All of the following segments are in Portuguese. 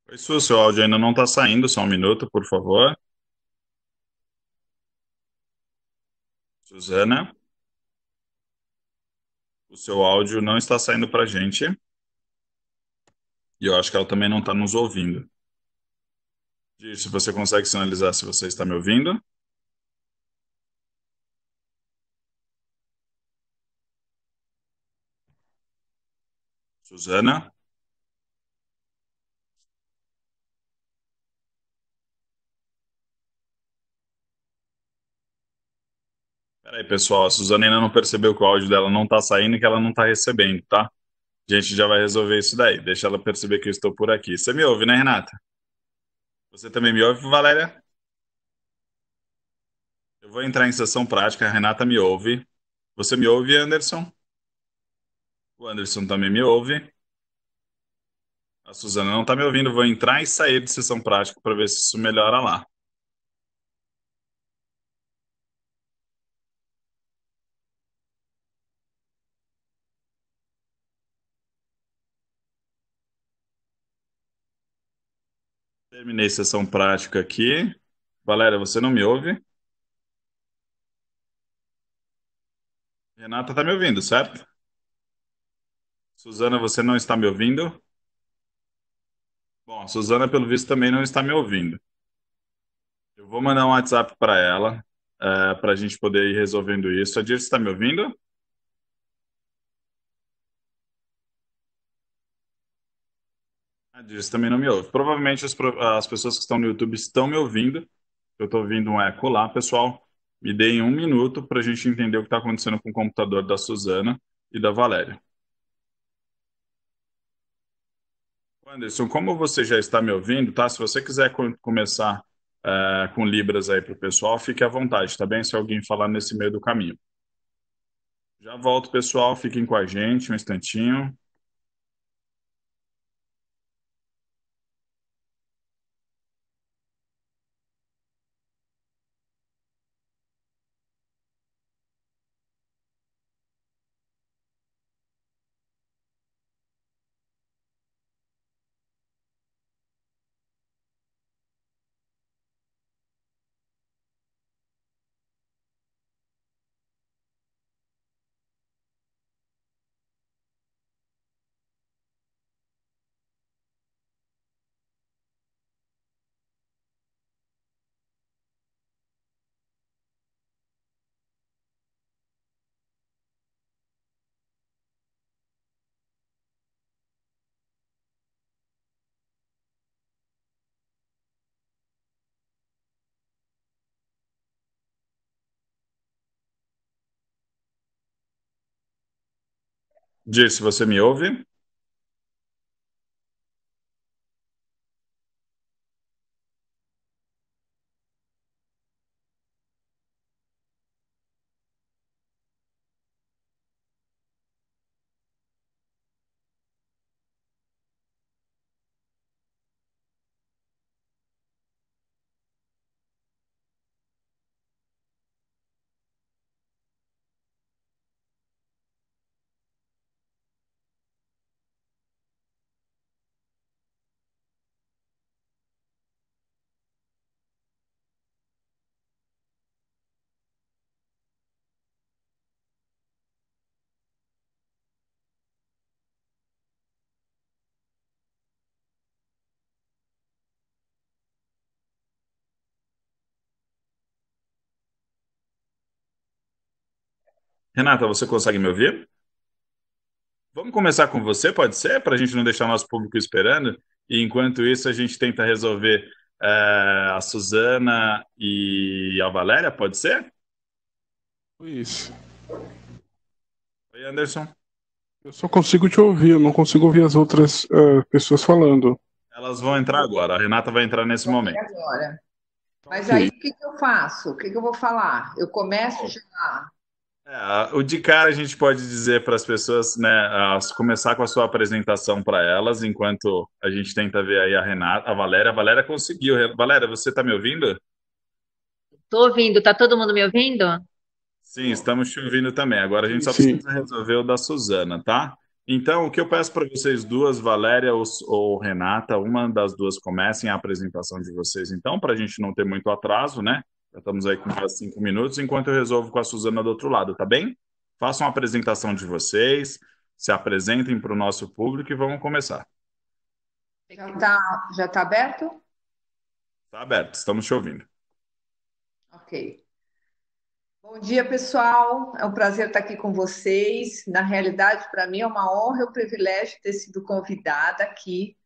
Oi, Su, seu áudio ainda não está saindo, só um minuto, por favor. Suzana, o seu áudio não está saindo para a gente e eu acho que ela também não está nos ouvindo. Diz se você consegue sinalizar se você está me ouvindo. Suzana? Peraí, pessoal, a Suzana ainda não percebeu que o áudio dela não está saindo e que ela não está recebendo, tá? A gente já vai resolver isso daí. Deixa ela perceber que eu estou por aqui. Você me ouve, né, Renata? Você também me ouve, Valéria? Eu vou entrar em sessão prática, a Renata me ouve. Você me ouve, Anderson? O Anderson também me ouve. A Suzana não está me ouvindo. Vou entrar e sair de sessão prática para ver se isso melhora lá. Terminei sessão prática aqui. Valéria, você não me ouve? Renata está me ouvindo, certo? Suzana, você não está me ouvindo? Bom, a Suzana, pelo visto, também não está me ouvindo. Eu vou mandar um WhatsApp para ela, para a gente poder ir resolvendo isso. A Dirce está me ouvindo? A Dirce também não me ouve. Provavelmente as pessoas que estão no YouTube estão me ouvindo. Eu estou ouvindo um eco lá, pessoal. Me deem um minuto para a gente entender o que está acontecendo com o computador da Suzana e da Valéria. Anderson, como você já está me ouvindo, tá? Se você quiser começar com Libras aí para o pessoal, fique à vontade, tá bem? Se alguém falar nesse meio do caminho. Já volto, pessoal. Fiquem com a gente um instantinho. Dirce, você me ouve? Renata, você consegue me ouvir? Vamos começar com você, pode ser? Para a gente não deixar o nosso público esperando. E enquanto isso, a gente tenta resolver a Suzana e a Valéria, pode ser? Isso. Oi, Anderson. Eu só consigo te ouvir, eu não consigo ouvir as outras pessoas falando. Elas vão entrar agora. A Renata vai entrar nesse Vou vir momento. agora. Tá Mas aí ok. o que que eu faço? O que que eu vou falar? Eu começo Bom, já. o de cara a gente pode dizer para as pessoas, né, começar com a sua apresentação para elas, enquanto a gente tenta ver aí a Renata, a Valéria. A Valéria conseguiu. Valéria, você está me ouvindo? Tô ouvindo, tá todo mundo me ouvindo? Sim, estamos te ouvindo também. Agora a gente Sim, só sim. precisa resolver o da Suzana, tá? Então, o que eu peço para vocês duas, Valéria ou Renata, uma das duas comecem a apresentação de vocês, então, para a gente não ter muito atraso, né? Já estamos aí com quase 5 minutos, enquanto eu resolvo com a Suzana do outro lado, tá bem? Façam a apresentação de vocês, se apresentem para o nosso público e vamos começar. Já tá aberto? Está aberto, estamos te ouvindo. Ok. Bom dia, pessoal. É um prazer estar aqui com vocês. Na realidade, para mim é uma honra e um privilégio ter sido convidada aqui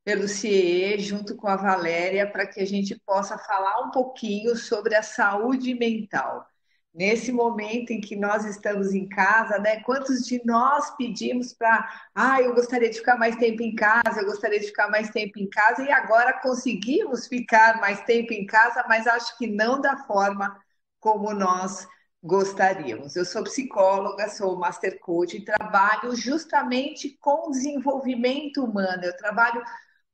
pelo CIE, junto com a Valéria, para que a gente possa falar um pouquinho sobre a saúde mental. Nesse momento em que nós estamos em casa, né? Quantos de nós pedimos para, eu gostaria de ficar mais tempo em casa, eu gostaria de ficar mais tempo em casa, e agora conseguimos ficar mais tempo em casa, mas acho que não da forma como nós gostaríamos. Eu sou psicóloga, sou master coach e trabalho justamente com desenvolvimento humano. Eu trabalho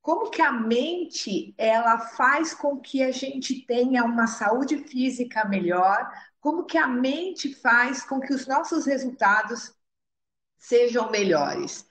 como que a mente ela faz com que a gente tenha uma saúde física melhor, como que a mente faz com que os nossos resultados sejam melhores.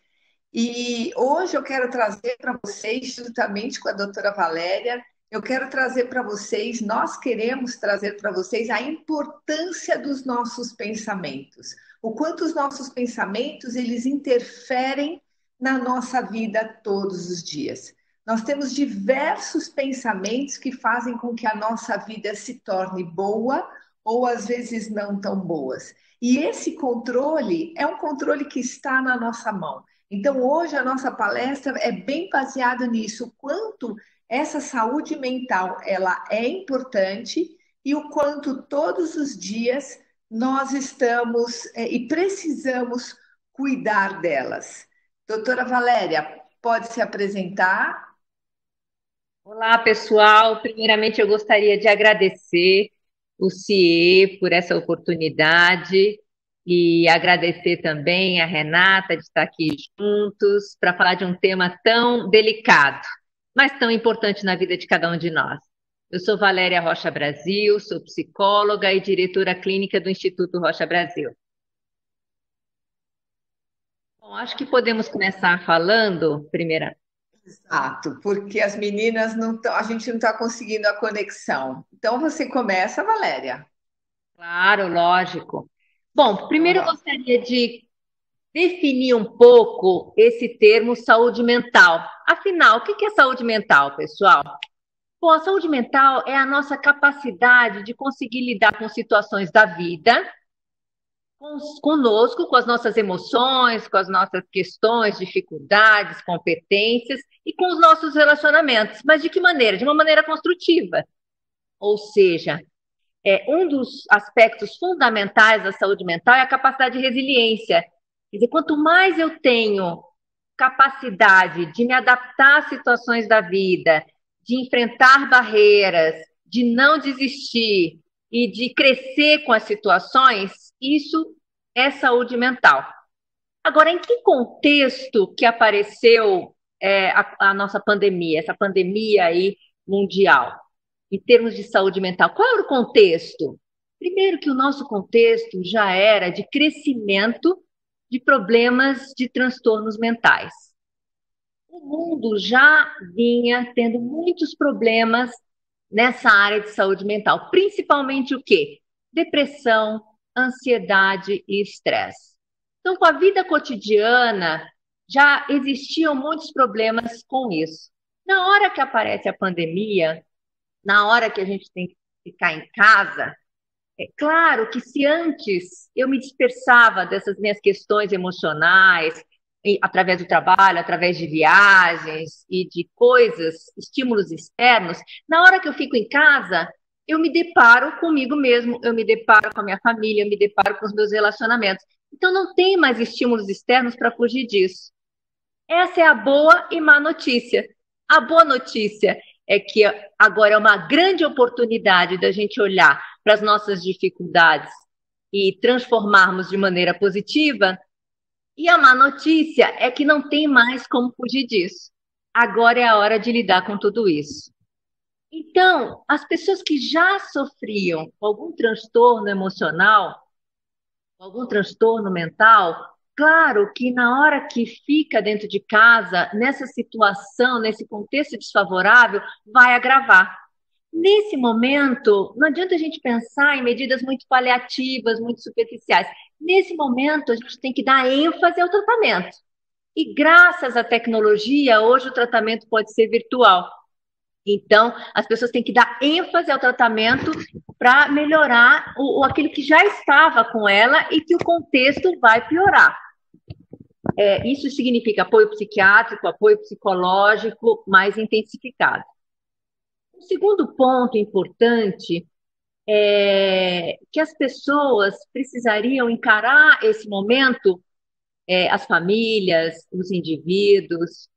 E hoje eu quero trazer para vocês, juntamente com a doutora Valéria, eu quero trazer para vocês, nós queremos trazer para vocês a importância dos nossos pensamentos. O quanto os nossos pensamentos, eles interferem na nossa vida todos os dias. Nós temos diversos pensamentos que fazem com que a nossa vida se torne boa ou às vezes não tão boas. E esse controle é um controle que está na nossa mão. Então, hoje a nossa palestra é bem baseada nisso, o quanto essa saúde mental ela é importante e o quanto todos os dias nós estamos e precisamos cuidar delas. Doutora Valéria, pode se apresentar? Olá, pessoal. Primeiramente, eu gostaria de agradecer o CIE por essa oportunidade e agradecer também a Renata de estar aqui juntos para falar de um tema tão delicado, mas tão importante na vida de cada um de nós. Eu sou Valéria Rocha Brasil, sou psicóloga e diretora clínica do Instituto Rocha Brasil. Bom, acho que podemos começar falando, primeira. Exato, porque as meninas não estão, a gente não está conseguindo a conexão. Então você começa, Valéria. Claro, lógico. Bom, Então, primeiro eu gostaria de definir um pouco esse termo saúde mental. Afinal, o que é saúde mental, pessoal? Bom, a saúde mental é a nossa capacidade de conseguir lidar com situações da vida, conosco, com as nossas emoções, com as nossas questões, dificuldades, competências e com os nossos relacionamentos. Mas de que maneira? De uma maneira construtiva. Ou seja, um dos aspectos fundamentais da saúde mental é a capacidade de resiliência. Quer dizer, quanto mais eu tenho capacidade de me adaptar às situações da vida, de enfrentar barreiras, de não desistir e de crescer com as situações, isso é saúde mental. Agora, em que contexto que apareceu a nossa pandemia, essa pandemia aí mundial? Em termos de saúde mental, qual era o contexto? Primeiro que o nosso contexto já era de crescimento de problemas de transtornos mentais. O mundo já vinha tendo muitos problemas nessa área de saúde mental, principalmente o quê? Depressão, ansiedade e estresse. Então, com a vida cotidiana, já existiam muitos problemas com isso. Na hora que aparece a pandemia, na hora que a gente tem que ficar em casa, é claro que se antes eu me dispersava dessas minhas questões emocionais, através do trabalho, através de viagens e de coisas, estímulos externos, na hora que eu fico em casa, eu me deparo comigo mesmo, eu me deparo com a minha família, eu me deparo com os meus relacionamentos. Então não tem mais estímulos externos para fugir disso. Essa é a boa e má notícia. A boa notícia é que agora é uma grande oportunidade da gente olhar para as nossas dificuldades e transformarmos de maneira positiva. E a má notícia é que não tem mais como fugir disso. Agora é a hora de lidar com tudo isso. Então, as pessoas que já sofriam com algum transtorno emocional, algum transtorno mental, claro que na hora que fica dentro de casa, nessa situação, nesse contexto desfavorável, vai agravar. Nesse momento, não adianta a gente pensar em medidas muito paliativas, muito superficiais. Nesse momento, a gente tem que dar ênfase ao tratamento. E graças à tecnologia, hoje o tratamento pode ser virtual. Então, as pessoas têm que dar ênfase ao tratamento para melhorar aquilo que já estava com ela e que o contexto vai piorar. Isso significa apoio psiquiátrico, apoio psicológico mais intensificado. O segundo ponto importante é que as pessoas precisariam encarar esse momento, as famílias, os indivíduos,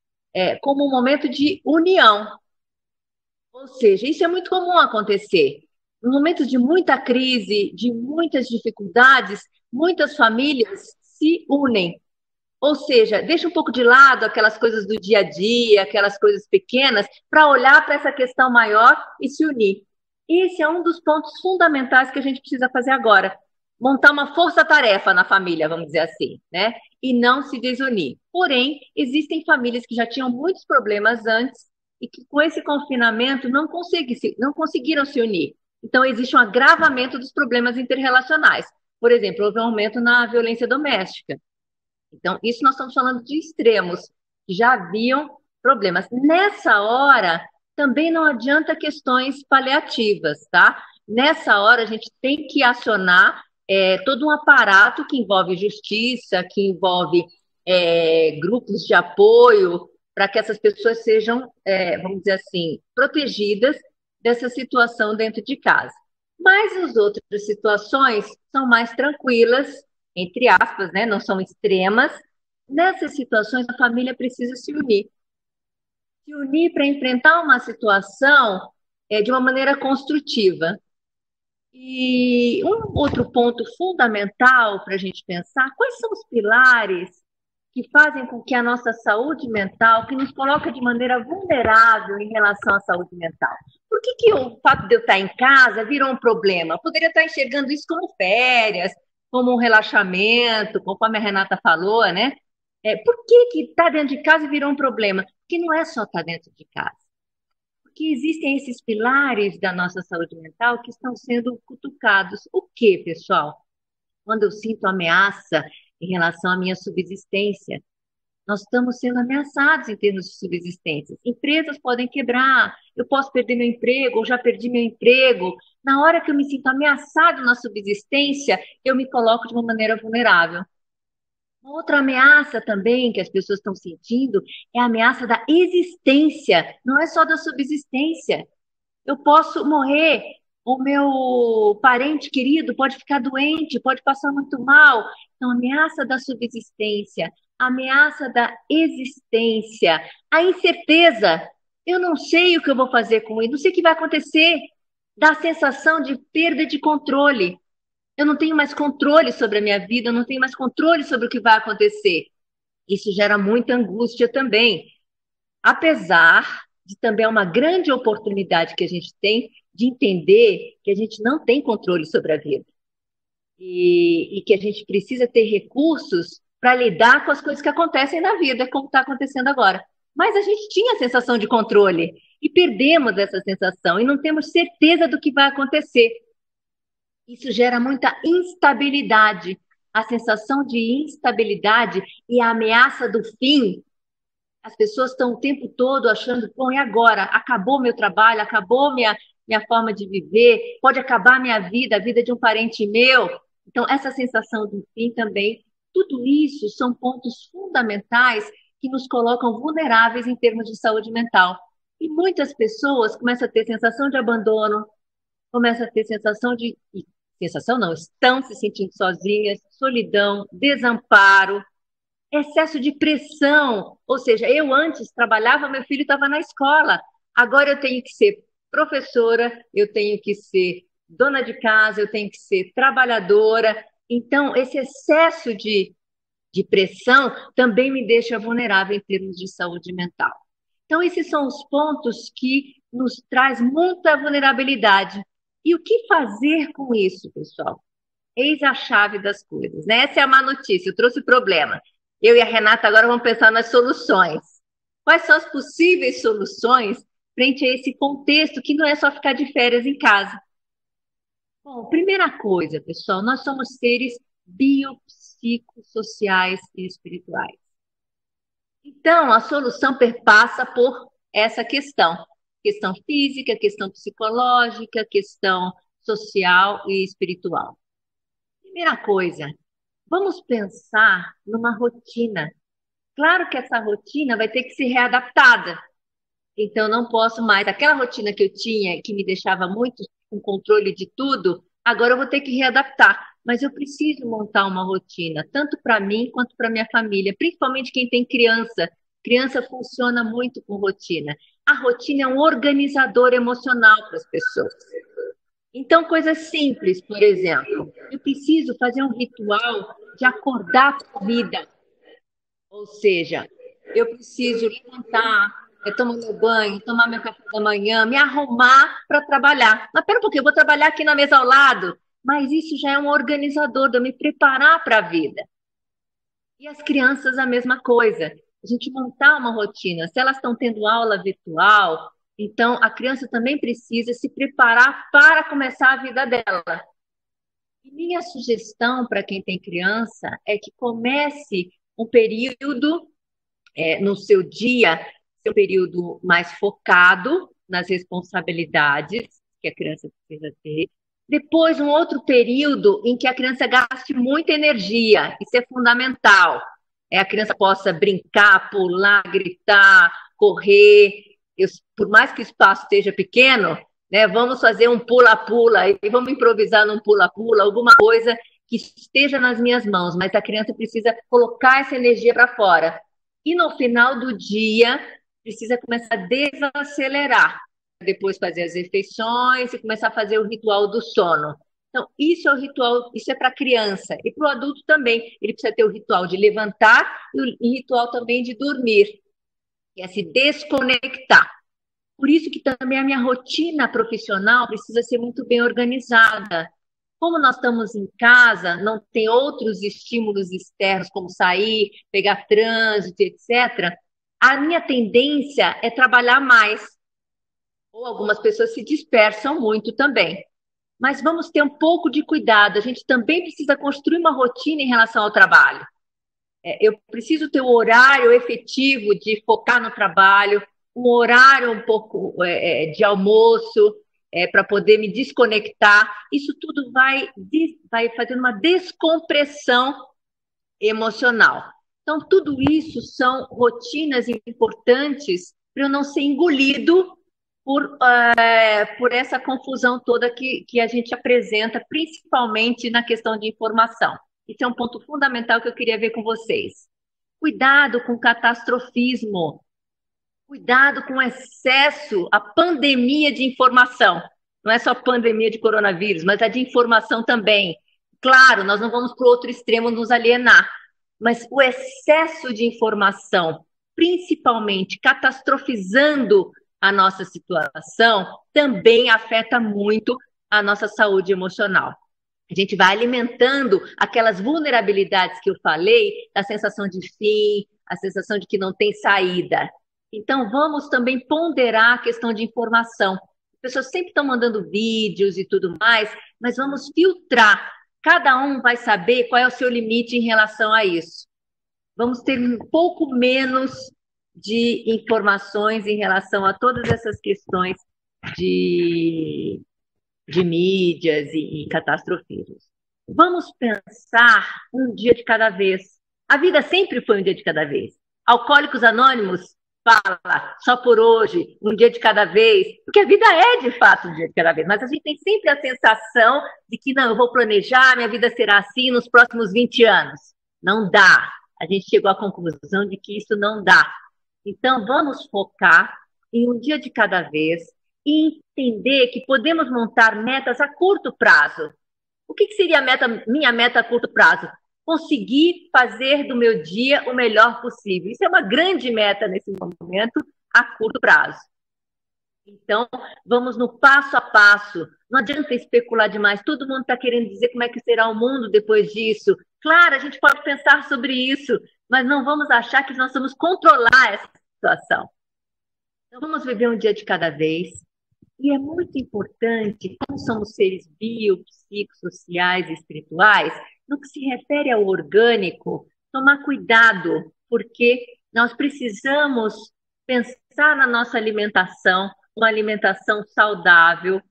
como um momento de união. Ou seja, isso é muito comum acontecer. No momento de muita crise, de muitas dificuldades, muitas famílias se unem. Ou seja, deixa um pouco de lado aquelas coisas do dia a dia, aquelas coisas pequenas, para olhar para essa questão maior e se unir. Esse é um dos pontos fundamentais que a gente precisa fazer agora. Montar uma força-tarefa na família, vamos dizer assim, né? E não se desunir. Porém, existem famílias que já tinham muitos problemas antes e que com esse confinamento não conseguiram se unir. Então, existe um agravamento dos problemas interrelacionais. Por exemplo, houve um aumento na violência doméstica. Então, isso nós estamos falando de extremos, que já haviam problemas. Nessa hora, também não adianta questões paliativas, tá? Nessa hora, a gente tem que acionar todo um aparato que envolve justiça, que envolve grupos de apoio, para que essas pessoas sejam, vamos dizer assim, protegidas dessa situação dentro de casa. Mas as outras situações são mais tranquilas, entre aspas, né, não são extremas. Nessas situações, a família precisa se unir. Se unir para enfrentar uma situação de uma maneira construtiva. E um outro ponto fundamental para a gente pensar, quais são os pilares que fazem com que a nossa saúde mental, que nos coloca de maneira vulnerável em relação à saúde mental. Por que o fato de eu estar em casa virou um problema? Eu poderia estar enxergando isso como férias, como um relaxamento, conforme a Renata falou, né? Por que estar dentro de casa virou um problema? Porque não é só estar dentro de casa. Porque existem esses pilares da nossa saúde mental que estão sendo cutucados. O que, pessoal? Quando eu sinto ameaça em relação à minha subsistência, nós estamos sendo ameaçados em termos de subsistência. Empresas podem quebrar, eu posso perder meu emprego, ou já perdi meu emprego. Na hora que eu me sinto ameaçado na subsistência, eu me coloco de uma maneira vulnerável. Outra ameaça também que as pessoas estão sentindo é a ameaça da existência, não é só da subsistência. Eu posso morrer, o meu parente querido pode ficar doente, pode passar muito mal. Então, ameaça da subsistência, ameaça da existência, a incerteza. Eu não sei o que eu vou fazer com isso, não sei o que vai acontecer. Dá a sensação de perda de controle. Eu não tenho mais controle sobre a minha vida, eu não tenho mais controle sobre o que vai acontecer. Isso gera muita angústia também. Apesar de também uma grande oportunidade que a gente tem de entender que a gente não tem controle sobre a vida e que a gente precisa ter recursos para lidar com as coisas que acontecem na vida, como está acontecendo agora. Mas a gente tinha a sensação de controle e perdemos essa sensação e não temos certeza do que vai acontecer. Isso gera muita instabilidade. A sensação de instabilidade e a ameaça do fim. As pessoas estão o tempo todo achando, bom, e agora? Acabou meu trabalho, acabou minha forma de viver, pode acabar minha vida, a vida de um parente meu. Então, essa sensação do fim também, tudo isso são pontos fundamentais que nos colocam vulneráveis em termos de saúde mental. E muitas pessoas começam a ter sensação de abandono, começam a ter sensação de... Sensação não, estão se sentindo sozinhas, solidão, desamparo, excesso de pressão, ou seja, eu antes trabalhava, meu filho estava na escola, agora eu tenho que ser professora, eu tenho que ser dona de casa, eu tenho que ser trabalhadora, então esse excesso de pressão também me deixa vulnerável em termos de saúde mental. Então esses são os pontos que nos traz muita vulnerabilidade. E o que fazer com isso, pessoal? Eis a chave das coisas, né? Essa é a má notícia, eu trouxe o problema. Eu e a Renata agora vamos pensar nas soluções. Quais são as possíveis soluções frente a esse contexto que não é só ficar de férias em casa? Bom, primeira coisa, pessoal, nós somos seres biopsicossociais e espirituais. Então, a solução perpassa por essa questão. Questão física, questão psicológica, questão social e espiritual. Primeira coisa, vamos pensar numa rotina. Claro que essa rotina vai ter que ser readaptada. Então, não posso mais. Aquela rotina que eu tinha, que me deixava muito com controle de tudo, agora eu vou ter que readaptar. Mas eu preciso montar uma rotina, tanto para mim quanto para minha família, principalmente quem tem criança. Criança funciona muito com rotina. A rotina é um organizador emocional para as pessoas. Então, coisas simples, por exemplo, eu preciso fazer um ritual de acordar para a vida. Ou seja, eu preciso levantar, tomar meu banho, tomar meu café da manhã, me arrumar para trabalhar. Mas pera um pouquinho, eu vou trabalhar aqui na mesa ao lado. Mas isso já é um organizador de eu me preparar para a vida. E as crianças a mesma coisa. A gente montar uma rotina. Se elas estão tendo aula virtual, então a criança também precisa se preparar para começar a vida dela. E minha sugestão para quem tem criança é que comece um período no seu dia, seu período mais focado nas responsabilidades que a criança precisa ter. Depois, um outro período em que a criança gaste muita energia. Isso é fundamental. A criança possa brincar, pular, gritar, correr. Por mais que o espaço esteja pequeno, né, vamos fazer um pula-pula e vamos improvisar num pula-pula, alguma coisa que esteja nas minhas mãos, mas a criança precisa colocar essa energia para fora. E no final do dia, precisa começar a desacelerar. Depois fazer as refeições e começar a fazer o ritual do sono. Então, isso é o ritual, isso é para a criança. E para o adulto também. Ele precisa ter o ritual de levantar e o ritual também de dormir, que é se desconectar. Por isso que também a minha rotina profissional precisa ser muito bem organizada. Como nós estamos em casa, não tem outros estímulos externos, como sair, pegar trânsito, etc., a minha tendência é trabalhar mais. Ou algumas pessoas se dispersam muito também. Mas vamos ter um pouco de cuidado. A gente também precisa construir uma rotina em relação ao trabalho. Eu preciso ter um horário efetivo de focar no trabalho, um horário um pouco de almoço, para poder me desconectar. Isso tudo vai fazendo uma descompressão emocional. Então, tudo isso são rotinas importantes para eu não ser engolido por essa confusão toda que a gente apresenta, principalmente na questão de informação. Isso é um ponto fundamental que eu queria ver com vocês. Cuidado com o catastrofismo. Cuidado com o excesso, a pandemia de informação. Não é só pandemia de coronavírus, mas a de informação também. Claro, nós não vamos para o outro extremo nos alienar, mas o excesso de informação, principalmente catastrofizando a nossa situação, também afeta muito a nossa saúde emocional. A gente vai alimentando aquelas vulnerabilidades que eu falei, a sensação de fim, a sensação de que não tem saída. Então, vamos também ponderar a questão de informação. As pessoas sempre estão mandando vídeos e tudo mais, mas vamos filtrar. Cada um vai saber qual é o seu limite em relação a isso. Vamos ter um pouco menos de informações em relação a todas essas questões de mídias e catastrofismos. Vamos pensar um dia de cada vez. A vida sempre foi um dia de cada vez. Alcoólicos Anônimos fala só por hoje, um dia de cada vez, porque a vida é de fato um dia de cada vez, mas a gente tem sempre a sensação de que não, eu vou planejar, minha vida será assim nos próximos 20 anos. Não dá. A gente chegou à conclusão de que isso não dá. Então, vamos focar em um dia de cada vez e entender que podemos montar metas a curto prazo. O que seria minha meta a curto prazo? Conseguir fazer do meu dia o melhor possível. Isso é uma grande meta nesse momento, a curto prazo. Então, vamos no passo a passo. Não adianta especular demais. Todo mundo está querendo dizer como é que será o mundo depois disso. Claro, a gente pode pensar sobre isso, mas não vamos achar que nós vamos controlar essa situação. Então, vamos viver um dia de cada vez. E é muito importante, como somos seres biopsicossociais e espirituais, no que se refere ao orgânico, tomar cuidado, porque nós precisamos pensar na nossa alimentação, uma alimentação saudável,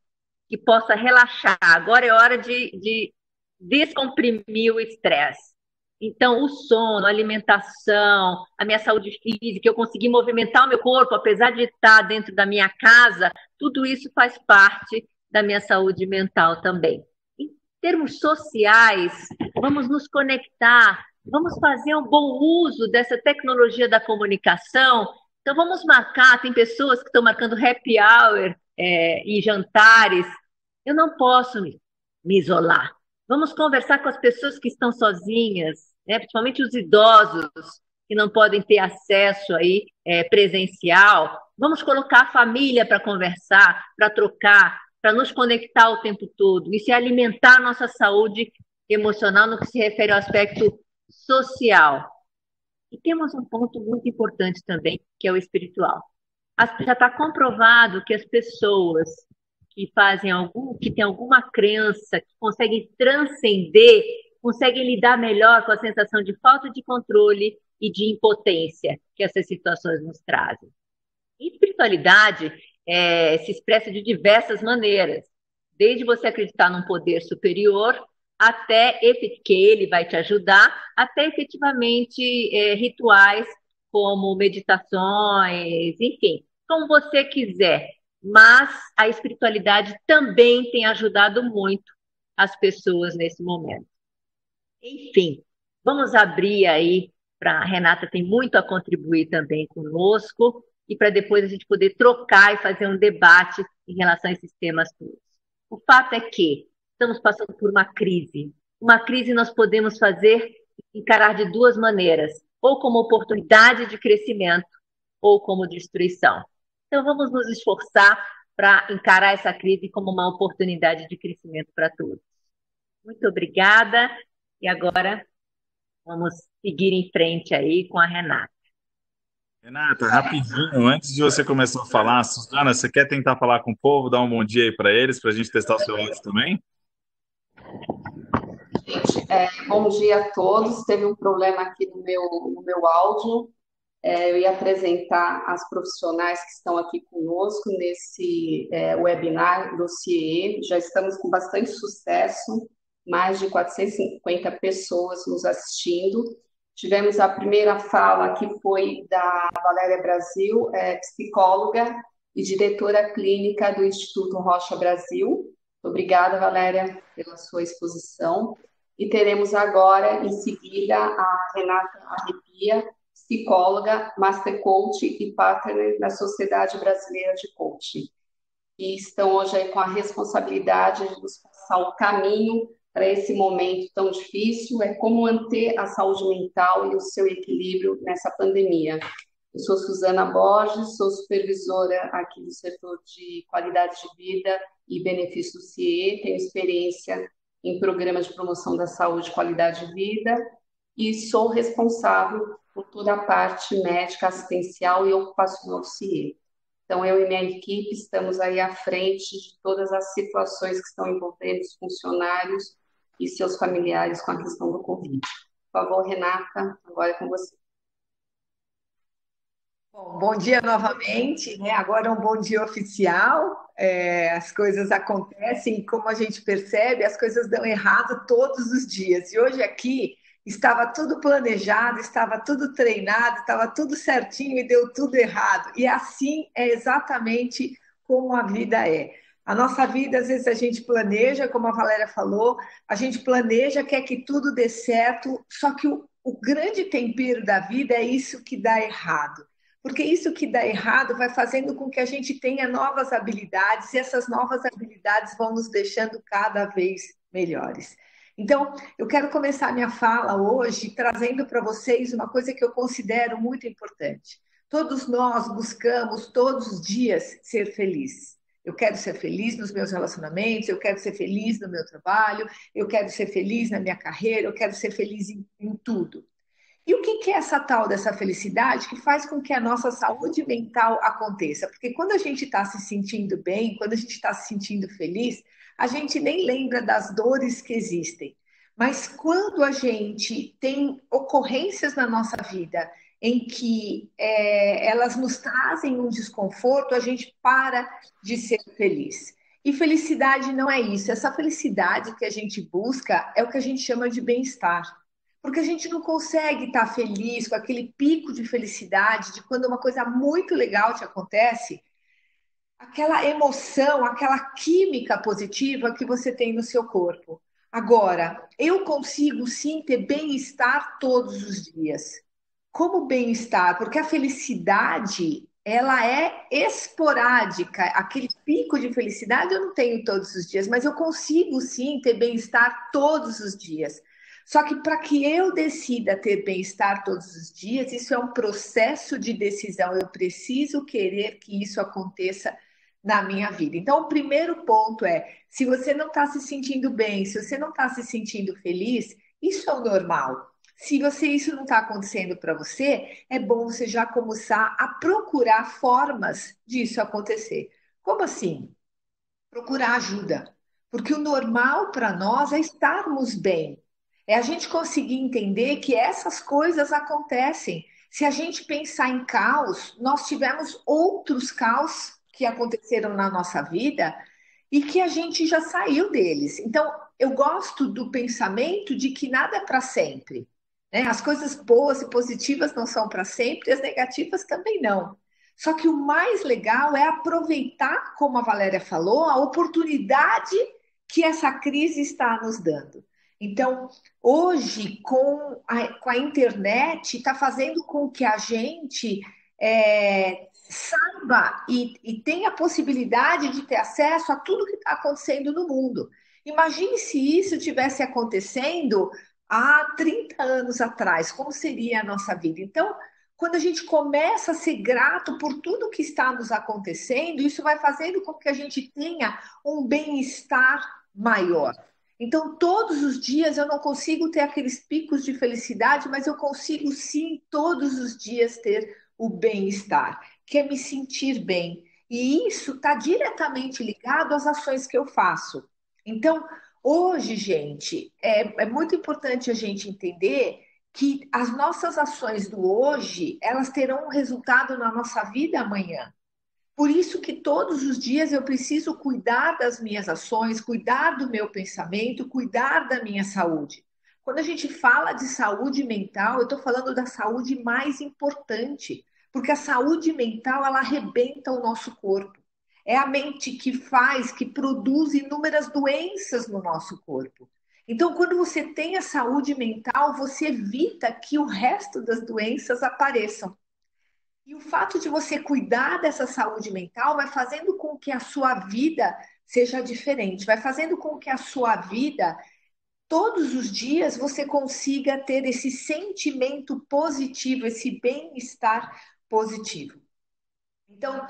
que possa relaxar. Agora é hora de descomprimir o estresse. Então, o sono, a alimentação, a minha saúde física, eu conseguir movimentar o meu corpo, apesar de estar dentro da minha casa, tudo isso faz parte da minha saúde mental também. Em termos sociais, vamos nos conectar, vamos fazer um bom uso dessa tecnologia da comunicação. Então, vamos marcar, tem pessoas que estão marcando happy hour e jantares. Eu não posso me isolar. Vamos conversar com as pessoas que estão sozinhas, né? Principalmente os idosos que não podem ter acesso aí, presencial. Vamos colocar a família para conversar, para trocar, para nos conectar o tempo todo. Isso é alimentar a nossa saúde emocional no que se refere ao aspecto social. E temos um ponto muito importante também, que é o espiritual. Já está comprovado que as pessoas que têm alguma crença, que conseguem transcender, conseguem lidar melhor com a sensação de falta de controle e de impotência que essas situações nos trazem. E espiritualidade se expressa de diversas maneiras, desde você acreditar num poder superior, até que ele vai te ajudar, até efetivamente rituais como meditações, enfim, como você quiser. Mas a espiritualidade também tem ajudado muito as pessoas nesse momento. Enfim, vamos abrir aí para a Renata, tem muito a contribuir também conosco, e para depois a gente poder trocar e fazer um debate em relação a esses temas todos. O fato é que estamos passando por uma crise. Uma crise nós podemos encarar de duas maneiras, ou como oportunidade de crescimento, ou como destruição. Então, vamos nos esforçar para encarar essa crise como uma oportunidade de crescimento para todos. Muito obrigada. E agora vamos seguir em frente aí com a Renata. Renata, rapidinho, antes de você começar a falar, Suzana, você quer tentar falar com o povo, dar um bom dia aí para eles, para a gente testar o seu áudio também? Gente, bom dia a todos. Teve um problema aqui no meu áudio. Eu ia apresentar as profissionais que estão aqui conosco nesse webinar do CIE. Já estamos com bastante sucesso, mais de 450 pessoas nos assistindo. Tivemos a primeira fala, que foi da Valéria Brasil, psicóloga e diretora clínica do Instituto Rocha Brasil. Obrigada, Valéria, pela sua exposição. E teremos agora, em seguida, a Renata Arrepia, psicóloga, Master Coach e Partner da Sociedade Brasileira de Coaching. E estão hoje aí com a responsabilidade de nos passar o caminho para esse momento tão difícil, como manter a saúde mental e o seu equilíbrio nessa pandemia. Eu sou Suzana Borges, sou supervisora aqui do setor de qualidade de vida e benefícios do CIE, tenho experiência em programas de promoção da saúde e qualidade de vida e sou responsável por toda a parte médica, assistencial e ocupacional do CIE. Então, eu e minha equipe estamos aí à frente de todas as situações que estão envolvendo os funcionários e seus familiares com a questão do Covid. Por favor, Renata, agora é com você. Bom dia novamente, né? Agora é um bom dia oficial. As coisas acontecem e, como a gente percebe, as coisas dão errado todos os dias. E hoje aqui estava tudo planejado, estava tudo treinado, estava tudo certinho e deu tudo errado. E assim é exatamente como a vida é. A nossa vida, às vezes, a gente planeja, como a Valéria falou, a gente planeja, quer que tudo dê certo, só que o grande tempero da vida é isso que dá errado. Porque isso que dá errado vai fazendo com que a gente tenha novas habilidades e essas novas habilidades vão nos deixando cada vez melhores. Então, eu quero começar a minha fala hoje trazendo para vocês uma coisa que eu considero muito importante. Todos nós buscamos todos os dias ser felizes. Eu quero ser feliz nos meus relacionamentos, eu quero ser feliz no meu trabalho, eu quero ser feliz na minha carreira, eu quero ser feliz em tudo. E o que é essa tal dessa felicidade que faz com que a nossa saúde mental aconteça? Porque quando a gente está se sentindo bem, quando a gente está se sentindo feliz, a gente nem lembra das dores que existem. Mas quando a gente tem ocorrências na nossa vida em que elas nos trazem um desconforto, a gente para de ser feliz. E felicidade não é isso. Essa felicidade que a gente busca é o que a gente chama de bem-estar. Porque a gente não consegue estar feliz com aquele pico de felicidade de quando uma coisa muito legal te acontece, aquela emoção, aquela química positiva que você tem no seu corpo. Agora, eu consigo sim ter bem-estar todos os dias. Como bem-estar? Porque a felicidade, ela é esporádica. Aquele pico de felicidade eu não tenho todos os dias, mas eu consigo sim ter bem-estar todos os dias. Só que para que eu decida ter bem-estar todos os dias, isso é um processo de decisão. Eu preciso querer que isso aconteça na minha vida. Então, o primeiro ponto é: se você não está se sentindo bem, se você não está se sentindo feliz, isso é o normal. Se isso não está acontecendo para você, é bom você já começar a procurar formas disso acontecer. Como assim? Procurar ajuda. Porque o normal para nós é estarmos bem. É a gente conseguir entender que essas coisas acontecem. Se a gente pensar em caos, nós tivemos outros caos que aconteceram na nossa vida e que a gente já saiu deles. Então, eu gosto do pensamento de que nada é para sempre, né? As coisas boas e positivas não são para sempre, e as negativas também não. Só que o mais legal é aproveitar, como a Valéria falou, a oportunidade que essa crise está nos dando. Então, hoje, com a internet, está fazendo com que a gente saiba e tenha a possibilidade de ter acesso a tudo que está acontecendo no mundo. Imagine se isso tivesse acontecendo há 30 anos atrás, como seria a nossa vida? Então, quando a gente começa a ser grato por tudo que está nos acontecendo, isso vai fazendo com que a gente tenha um bem-estar maior. Então, todos os dias eu não consigo ter aqueles picos de felicidade, mas eu consigo sim, todos os dias, ter o bem-estar, que é me sentir bem. E isso está diretamente ligado às ações que eu faço. Então, hoje, gente, é muito importante a gente entender que as nossas ações do hoje, elas terão um resultado na nossa vida amanhã. Por isso que todos os dias eu preciso cuidar das minhas ações, cuidar do meu pensamento, cuidar da minha saúde. Quando a gente fala de saúde mental, eu estou falando da saúde mais importante, porque a saúde mental, ela arrebenta o nosso corpo. É a mente que faz, que produz inúmeras doenças no nosso corpo. Então, quando você tem a saúde mental, você evita que o resto das doenças apareçam. E o fato de você cuidar dessa saúde mental vai fazendo com que a sua vida seja diferente, vai fazendo com que a sua vida, todos os dias, você consiga ter esse sentimento positivo, esse bem-estar positivo. Então,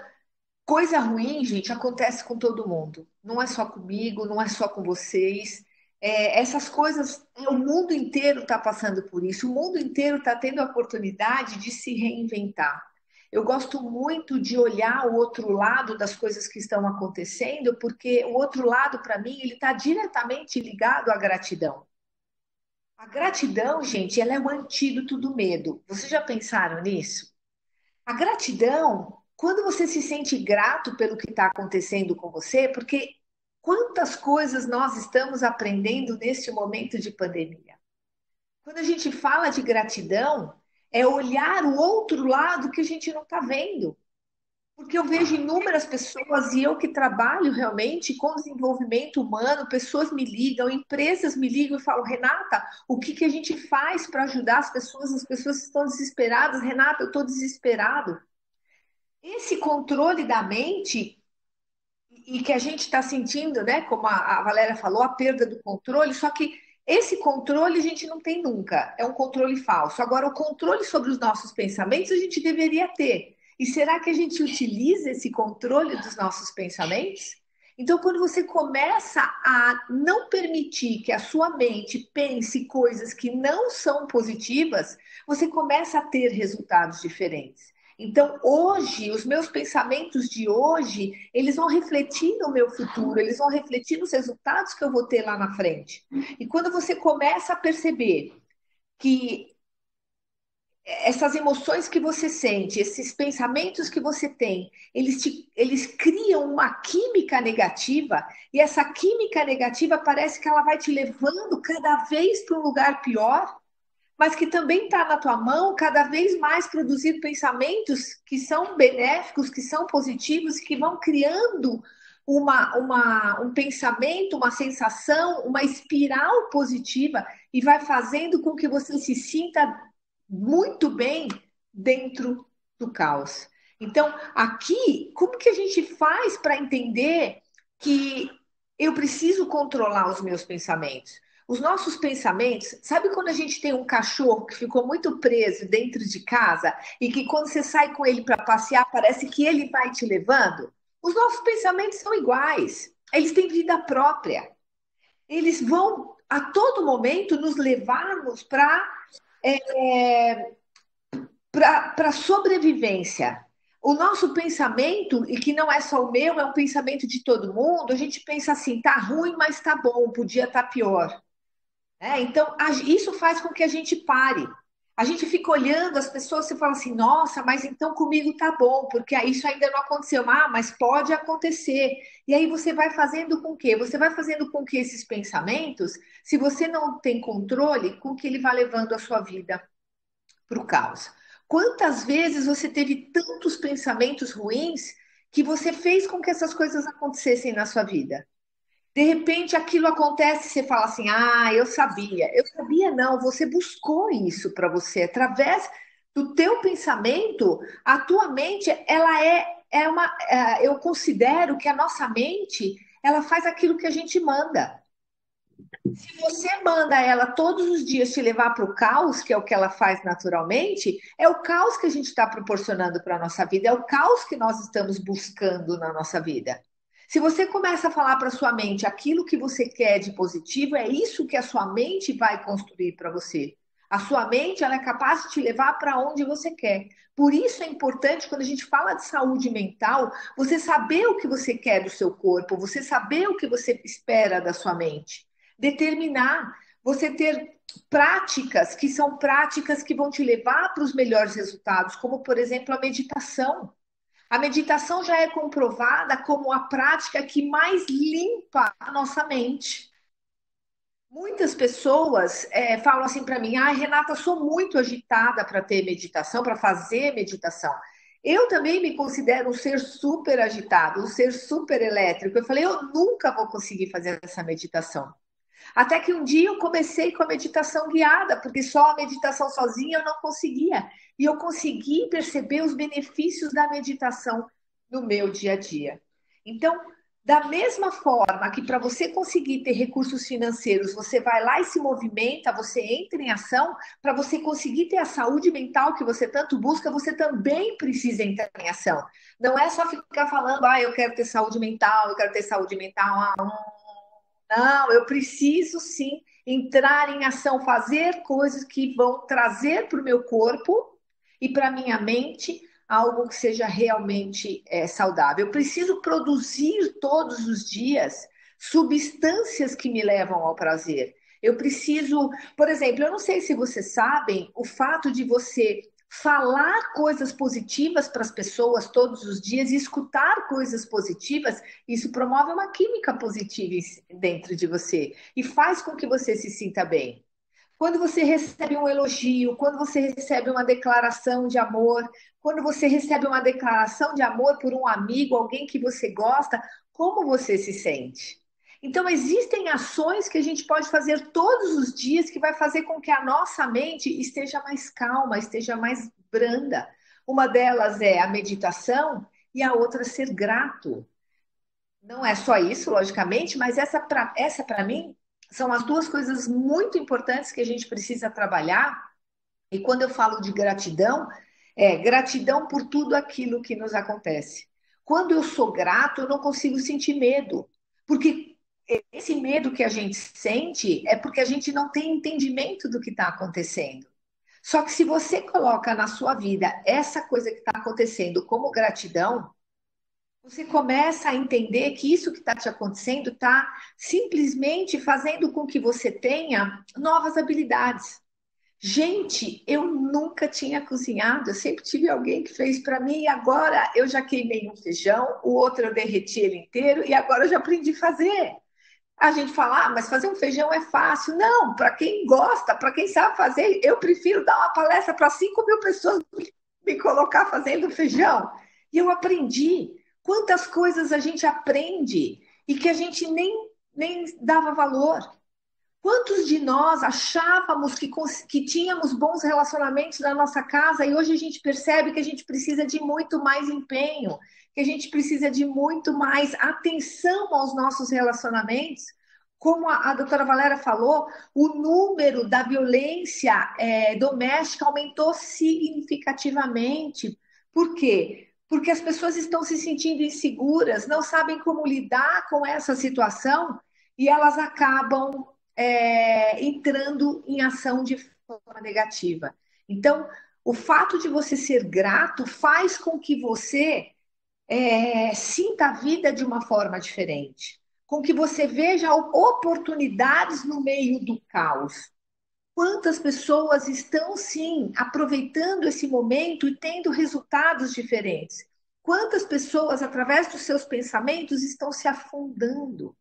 coisa ruim, gente, acontece com todo mundo. Não é só comigo, não é só com vocês. Essas coisas, o mundo inteiro está passando por isso. O mundo inteiro está tendo a oportunidade de se reinventar. Eu gosto muito de olhar o outro lado das coisas que estão acontecendo, porque o outro lado, para mim, ele está diretamente ligado à gratidão. A gratidão, gente, ela é o antídoto do medo. Vocês já pensaram nisso? A gratidão, quando você se sente grato pelo que está acontecendo com você, porque quantas coisas nós estamos aprendendo neste momento de pandemia. Quando a gente fala de gratidão, é olhar o outro lado que a gente não está vendo. Porque eu vejo inúmeras pessoas, e eu que trabalho realmente com desenvolvimento humano, pessoas me ligam, empresas me ligam e falam: Renata, o que a gente faz para ajudar as pessoas? As pessoas estão desesperadas. Renata, eu estou desesperado. Esse controle da mente, e que a gente está sentindo, né, como a Valéria falou, a perda do controle, só que esse controle a gente não tem nunca, é um controle falso. Agora, o controle sobre os nossos pensamentos a gente deveria ter. E será que a gente utiliza esse controle dos nossos pensamentos? Então, quando você começa a não permitir que a sua mente pense coisas que não são positivas, você começa a ter resultados diferentes. Então, hoje, os meus pensamentos de hoje, eles vão refletir no meu futuro, eles vão refletir nos resultados que eu vou ter lá na frente. E quando você começa a perceber que essas emoções que você sente, esses pensamentos que você tem, eles criam uma química negativa, e essa química negativa parece que ela vai te levando cada vez para um lugar pior, mas que também está na tua mão cada vez mais produzir pensamentos que são benéficos, que são positivos, que vão criando um pensamento, uma sensação, uma espiral positiva e vai fazendo com que você se sinta muito bem dentro do caos. Então, aqui, como que a gente faz para entender que eu preciso controlar os meus pensamentos? Os nossos pensamentos, sabe quando a gente tem um cachorro que ficou muito preso dentro de casa e que quando você sai com ele para passear, parece que ele vai te levando? Os nossos pensamentos são iguais. Eles têm vida própria. Eles vão a todo momento nos levarmos para sobrevivência. O nosso pensamento, e que não é só o meu, é um pensamento de todo mundo, a gente pensa assim, tá ruim, mas tá bom, podia estar pior. Então, isso faz com que a gente pare. A gente fica olhando as pessoas e fala assim, nossa, mas então comigo tá bom, porque isso ainda não aconteceu. Ah, mas pode acontecer. E aí você vai fazendo com que? Você vai fazendo com que esses pensamentos, se você não tem controle, com que ele vá levando a sua vida para o caos. Quantas vezes você teve tantos pensamentos ruins que você fez com que essas coisas acontecessem na sua vida? De repente aquilo acontece e você fala assim: ah, eu sabia. Eu sabia não, você buscou isso para você. Através do teu pensamento, a tua mente, ela é uma. Eu considero que a nossa mente, ela faz aquilo que a gente manda. Se você manda ela todos os dias te levar para o caos, que é o que ela faz naturalmente, é o caos que a gente está proporcionando para a nossa vida, é o caos que nós estamos buscando na nossa vida. Se você começa a falar para sua mente aquilo que você quer de positivo, é isso que a sua mente vai construir para você. A sua mente, ela é capaz de te levar para onde você quer. Por isso é importante, quando a gente fala de saúde mental, você saber o que você quer do seu corpo, você saber o que você espera da sua mente. Determinar, você ter práticas que são práticas que vão te levar para os melhores resultados, como, por exemplo, a meditação. A meditação já é comprovada como a prática que mais limpa a nossa mente. Muitas pessoas falam assim para mim: ah, Renata, sou muito agitada para ter meditação, para fazer meditação. Eu também me considero um ser super agitado, um ser super elétrico. Eu falei: eu nunca vou conseguir fazer essa meditação. Até que um dia eu comecei com a meditação guiada, porque só a meditação sozinha eu não conseguia. E eu consegui perceber os benefícios da meditação no meu dia a dia. Então, da mesma forma que para você conseguir ter recursos financeiros, você vai lá e se movimenta, você entra em ação, para você conseguir ter a saúde mental que você tanto busca, você também precisa entrar em ação. Não é só ficar falando, ah, eu quero ter saúde mental, eu quero ter saúde mental, não, eu preciso sim entrar em ação, fazer coisas que vão trazer para o meu corpo e para a minha mente algo que seja realmente saudável. Eu preciso produzir todos os dias substâncias que me levam ao prazer. Eu preciso, por exemplo, eu não sei se vocês sabem, o fato de você falar coisas positivas para as pessoas todos os dias e escutar coisas positivas, isso promove uma química positiva dentro de você e faz com que você se sinta bem. Quando você recebe um elogio, quando você recebe uma declaração de amor, quando você recebe uma declaração de amor por um amigo, alguém que você gosta, como você se sente? Então, existem ações que a gente pode fazer todos os dias que vai fazer com que a nossa mente esteja mais calma, esteja mais branda. Uma delas é a meditação e a outra ser grato. Não é só isso, logicamente, mas essa para mim são as duas coisas muito importantes que a gente precisa trabalhar. E quando eu falo de gratidão, Gratidão por tudo aquilo que nos acontece. Quando eu sou grato, eu não consigo sentir medo, porque esse medo que a gente sente é porque a gente não tem entendimento do que está acontecendo. Só que se você coloca na sua vida essa coisa que está acontecendo como gratidão, você começa a entender que isso que está te acontecendo está simplesmente fazendo com que você tenha novas habilidades. Gente, eu nunca tinha cozinhado, eu sempre tive alguém que fez para mim, e agora eu já queimei um feijão, o outro eu derreti ele inteiro, e agora eu já aprendi a fazer. A gente fala, mas fazer um feijão é fácil. Não, para quem gosta, para quem sabe fazer, eu prefiro dar uma palestra para 5.000 pessoas do que me colocar fazendo feijão. E eu aprendi. Quantas coisas a gente aprende e que a gente nem dava valor. Quantos de nós achávamos que tínhamos bons relacionamentos na nossa casa e hoje a gente percebe que a gente precisa de muito mais empenho, que a gente precisa de muito mais atenção aos nossos relacionamentos? Como a doutora Valéria falou, o número da violência doméstica aumentou significativamente. Por quê? Porque as pessoas estão se sentindo inseguras, não sabem como lidar com essa situação e elas acabam entrando em ação de forma negativa. Então, o fato de você ser grato faz com que você sinta a vida de uma forma diferente, com que você veja oportunidades no meio do caos. Quantas pessoas estão, sim, aproveitando esse momento e tendo resultados diferentes? Quantas pessoas, através dos seus pensamentos, estão se afundando?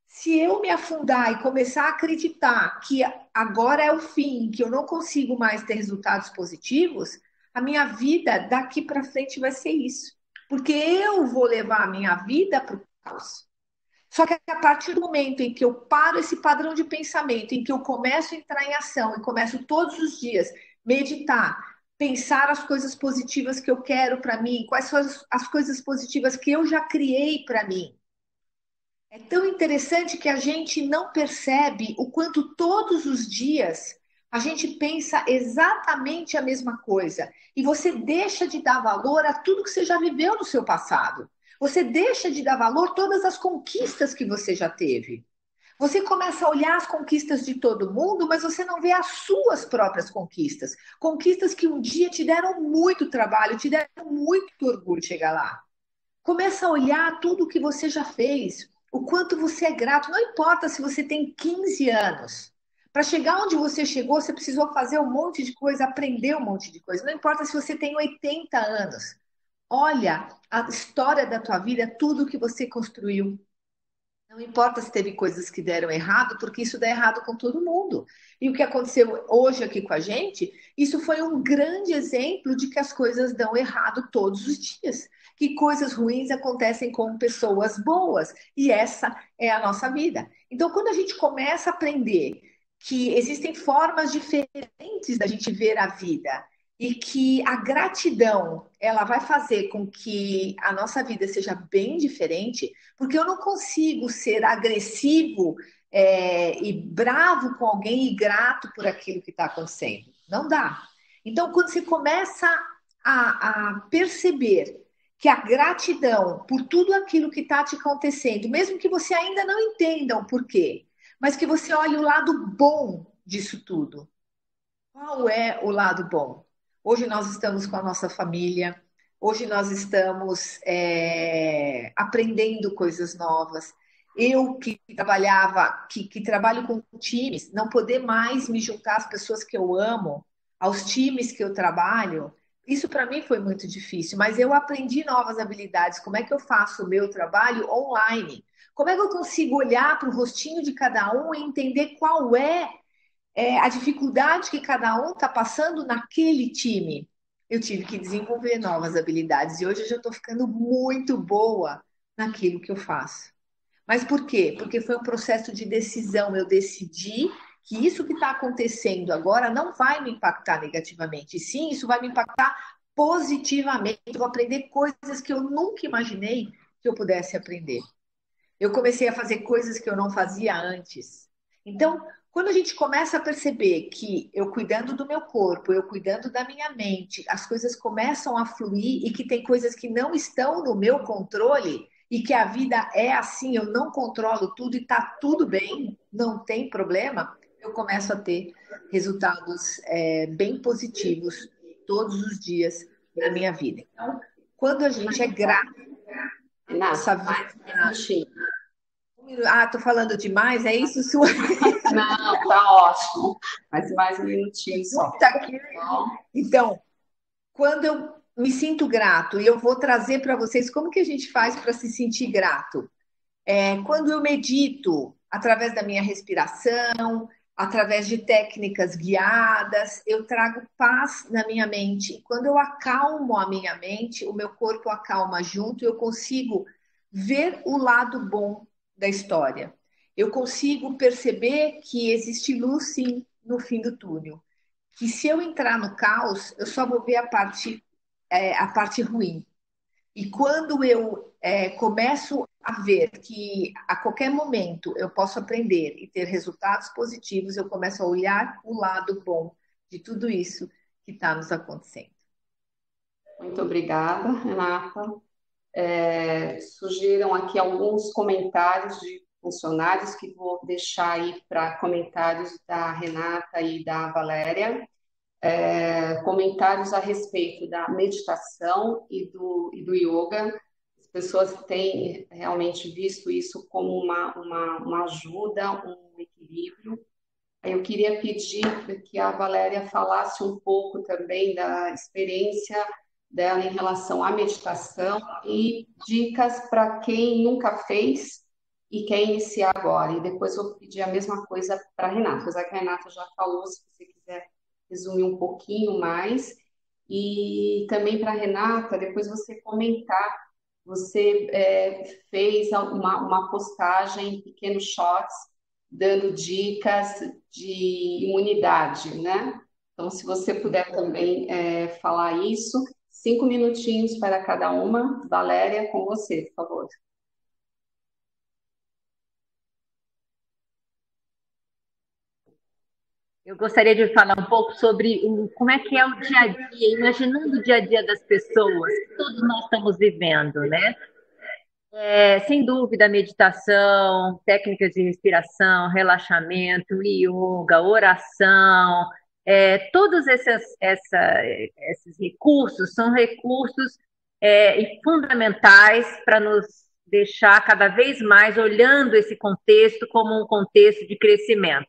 Se eu me afundar e começar a acreditar que agora é o fim, que eu não consigo mais ter resultados positivos, a minha vida daqui para frente vai ser isso. Porque eu vou levar a minha vida para o caos. Só que a partir do momento em que eu paro esse padrão de pensamento, em que eu começo a entrar em ação e começo todos os dias meditar, pensar as coisas positivas que eu quero para mim, quais são as coisas positivas que eu já criei para mim. É tão interessante que a gente não percebe o quanto todos os dias a gente pensa exatamente a mesma coisa. E você deixa de dar valor a tudo que você já viveu no seu passado. Você deixa de dar valor a todas as conquistas que você já teve. Você começa a olhar as conquistas de todo mundo, mas você não vê as suas próprias conquistas. Conquistas que um dia te deram muito trabalho, te deram muito orgulho chegar lá. Começa a olhar tudo que você já fez, o quanto você é grato. Não importa se você tem 15 anos. Para chegar onde você chegou, você precisou fazer um monte de coisa, aprender um monte de coisa. Não importa se você tem 80 anos. Olha a história da tua vida, tudo que você construiu. Não importa se teve coisas que deram errado, porque isso dá errado com todo mundo. E o que aconteceu hoje aqui com a gente, isso foi um grande exemplo de que as coisas dão errado todos os dias. Que coisas ruins acontecem com pessoas boas. E essa é a nossa vida. Então, quando a gente começa a aprender que existem formas diferentes da gente ver a vida e que a gratidão ela vai fazer com que a nossa vida seja bem diferente, porque eu não consigo ser agressivo e bravo com alguém e grato por aquilo que está acontecendo. Não dá. Então, quando você começa a perceber que a gratidão por tudo aquilo que está te acontecendo, mesmo que você ainda não entenda o porquê, mas que você olhe o lado bom disso tudo. Qual é o lado bom? Hoje nós estamos com a nossa família, hoje nós estamos aprendendo coisas novas. Eu que trabalhava, que trabalho com times, não poder mais me juntar às pessoas que eu amo, aos times que eu trabalho, isso para mim foi muito difícil, mas eu aprendi novas habilidades. Como é que eu faço o meu trabalho online? Como é que eu consigo olhar para o rostinho de cada um e entender qual é a dificuldade que cada um está passando naquele time? Eu tive que desenvolver novas habilidades e hoje eu já estou ficando muito boa naquilo que eu faço. Mas por quê? Porque foi um processo de decisão. Eu decidi que isso que está acontecendo agora não vai me impactar negativamente. E sim, isso vai me impactar positivamente. Eu vou aprender coisas que eu nunca imaginei que eu pudesse aprender. Eu comecei a fazer coisas que eu não fazia antes. Então, Quando a gente começa a perceber que eu cuidando do meu corpo, eu cuidando da minha mente, as coisas começam a fluir e que tem coisas que não estão no meu controle e que a vida é assim, eu não controlo tudo e tá tudo bem, não tem problema, eu começo a ter resultados bem positivos todos os dias na minha vida. Então, quando a gente é grato, nossa Renata, vida. mais um minutinho. Tô falando demais, é isso, sua? Não, tá ótimo. Mas mais um minutinho só. Tá aqui. Então, quando eu me sinto grato, e eu vou trazer para vocês como que a gente faz para se sentir grato. Quando eu medito, através da minha respiração, através de técnicas guiadas, eu trago paz na minha mente. E quando eu acalmo a minha mente, o meu corpo acalma junto, eu consigo ver o lado bom da história. Eu consigo perceber que existe luz, sim, no fim do túnel. Que se eu entrar no caos, eu só vou ver a parte ruim. E quando eu começo a ver que a qualquer momento eu posso aprender e ter resultados positivos, eu começo a olhar o lado bom de tudo isso que está nos acontecendo. Muito obrigada, Renata. Surgiram aqui alguns comentários de funcionários que vou deixar aí para comentários da Renata e da Valéria. Comentários a respeito da meditação e do yoga. As pessoas têm realmente visto isso como uma ajuda, um equilíbrio. Eu queria pedir que a Valéria falasse um pouco também da experiência dela em relação à meditação e dicas para quem nunca fez e quer iniciar agora. E depois eu vou pedir a mesma coisa para a Renata, apesar que a Renata já falou, se você quiser resumir um pouquinho mais. E também para a Renata, depois você comentar, você fez uma postagem, pequenos shots, dando dicas de imunidade, né? Então, se você puder também falar isso, 5 minutinhos para cada uma. Valéria, com você, por favor. Eu gostaria de falar um pouco sobre como é que é o dia a dia, imaginando o dia a dia das pessoas que todos nós estamos vivendo, né? Sem dúvida, meditação, técnicas de respiração, relaxamento, yoga, oração, todos esses recursos são recursos fundamentais para nos deixar cada vez mais olhando esse contexto como um contexto de crescimento.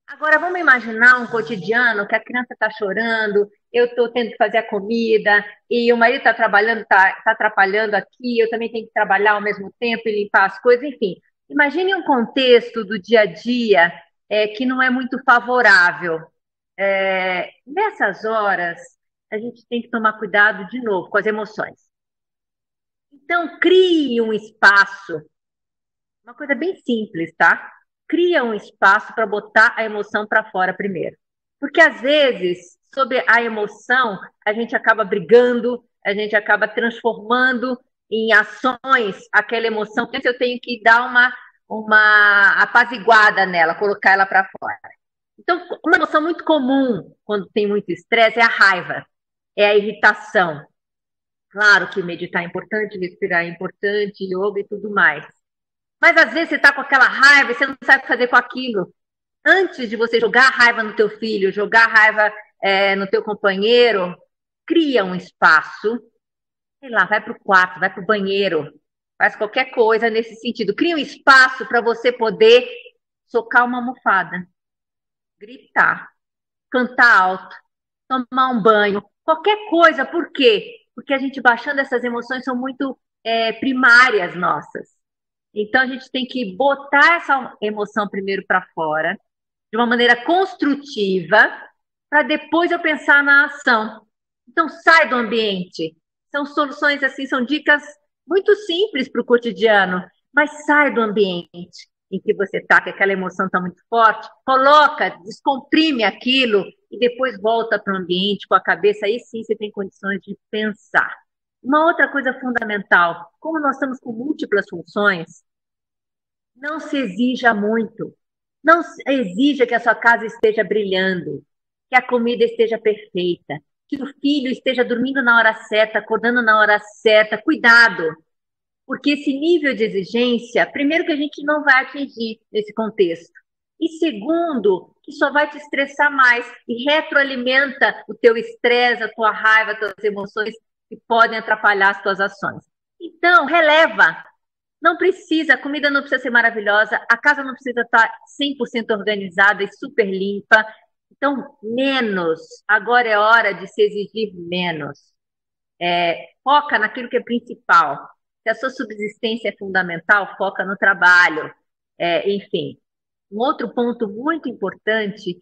Agora, vamos imaginar um cotidiano que a criança está chorando, eu estou tendo que fazer a comida, e o marido está trabalhando, está atrapalhando aqui, eu também tenho que trabalhar ao mesmo tempo e limpar as coisas, enfim. Imagine um contexto do dia a dia que não é muito favorável. Nessas horas, a gente tem que tomar cuidado de novo com as emoções. Então, crie um espaço, uma coisa bem simples, tá? Cria um espaço para botar a emoção para fora primeiro. Porque, às vezes, sob a emoção, a gente acaba brigando, a gente acaba transformando em ações aquela emoção. Porque eu tenho que dar uma apaziguada nela, colocar ela para fora. Então, uma emoção muito comum quando tem muito estresse é a raiva, é a irritação. Claro que meditar é importante, respirar é importante, yoga e tudo mais. Mas às vezes você está com aquela raiva e você não sabe o que fazer com aquilo. Antes de você jogar raiva no teu filho, jogar raiva no teu companheiro, cria um espaço, sei lá, vai para o quarto, vai para o banheiro, faz qualquer coisa nesse sentido. Cria um espaço para você poder socar uma almofada, gritar, cantar alto, tomar um banho, qualquer coisa. Por quê? Porque a gente baixando essas emoções são muito primárias nossas. Então, a gente tem que botar essa emoção primeiro para fora, de uma maneira construtiva, para depois eu pensar na ação. Então, sai do ambiente. São soluções assim, são dicas muito simples para o cotidiano, mas sai do ambiente em que você está, que aquela emoção está muito forte, coloca, descomprime aquilo e depois volta para o ambiente com a cabeça, aí sim você tem condições de pensar. Uma outra coisa fundamental, como nós estamos com múltiplas funções, não se exija muito. Não exija que a sua casa esteja brilhando, que a comida esteja perfeita, que o filho esteja dormindo na hora certa, acordando na hora certa. Cuidado, porque esse nível de exigência, primeiro que a gente não vai atingir nesse contexto. E segundo, que só vai te estressar mais e retroalimenta o teu estresse, a tua raiva, as tuas emoções que podem atrapalhar as tuas ações. Então, releva. Não precisa, a comida não precisa ser maravilhosa, a casa não precisa estar 100% organizada e super limpa. Então, menos. Agora é hora de se exigir menos. Foca naquilo que é principal. Se a sua subsistência é fundamental, foca no trabalho. Enfim, um outro ponto muito importante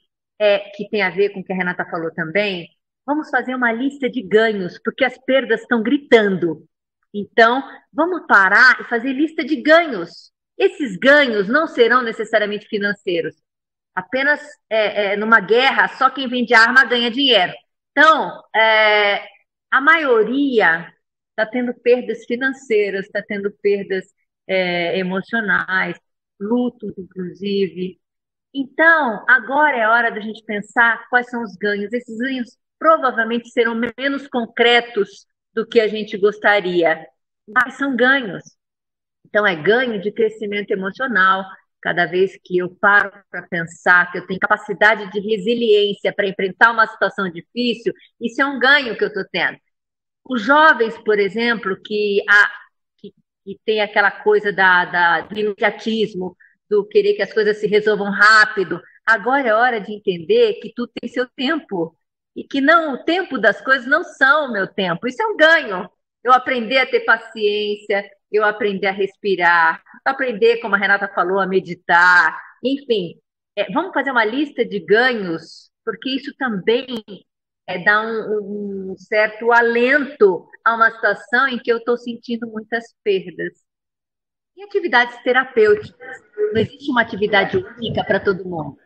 que tem a ver com o que a Renata falou também, vamos fazer uma lista de ganhos, porque as perdas estão gritando. Então, vamos parar e fazer lista de ganhos. Esses ganhos não serão necessariamente financeiros. Apenas numa guerra, só quem vende arma ganha dinheiro. Então, a maioria está tendo perdas financeiras, está tendo perdas emocionais, lutos, inclusive. Então, agora é hora da gente pensar quais são os ganhos. Esses ganhos provavelmente serão menos concretos do que a gente gostaria, mas são ganhos. Então, é ganho de crescimento emocional. Cada vez que eu paro para pensar que eu tenho capacidade de resiliência para enfrentar uma situação difícil, isso é um ganho que eu estou tendo. Os jovens, por exemplo, que tem aquela coisa do imediatismo, do querer que as coisas se resolvam rápido, agora é hora de entender que tudo tem seu tempo e que não, o tempo das coisas não são o meu tempo. Isso é um ganho. Eu aprender a ter paciência, eu aprender a respirar, aprender, como a Renata falou, a meditar, enfim, vamos fazer uma lista de ganhos, porque isso também dá um certo alento a uma situação em que eu estou sentindo muitas perdas. E atividades terapêuticas. Não existe uma atividade única para todo mundo,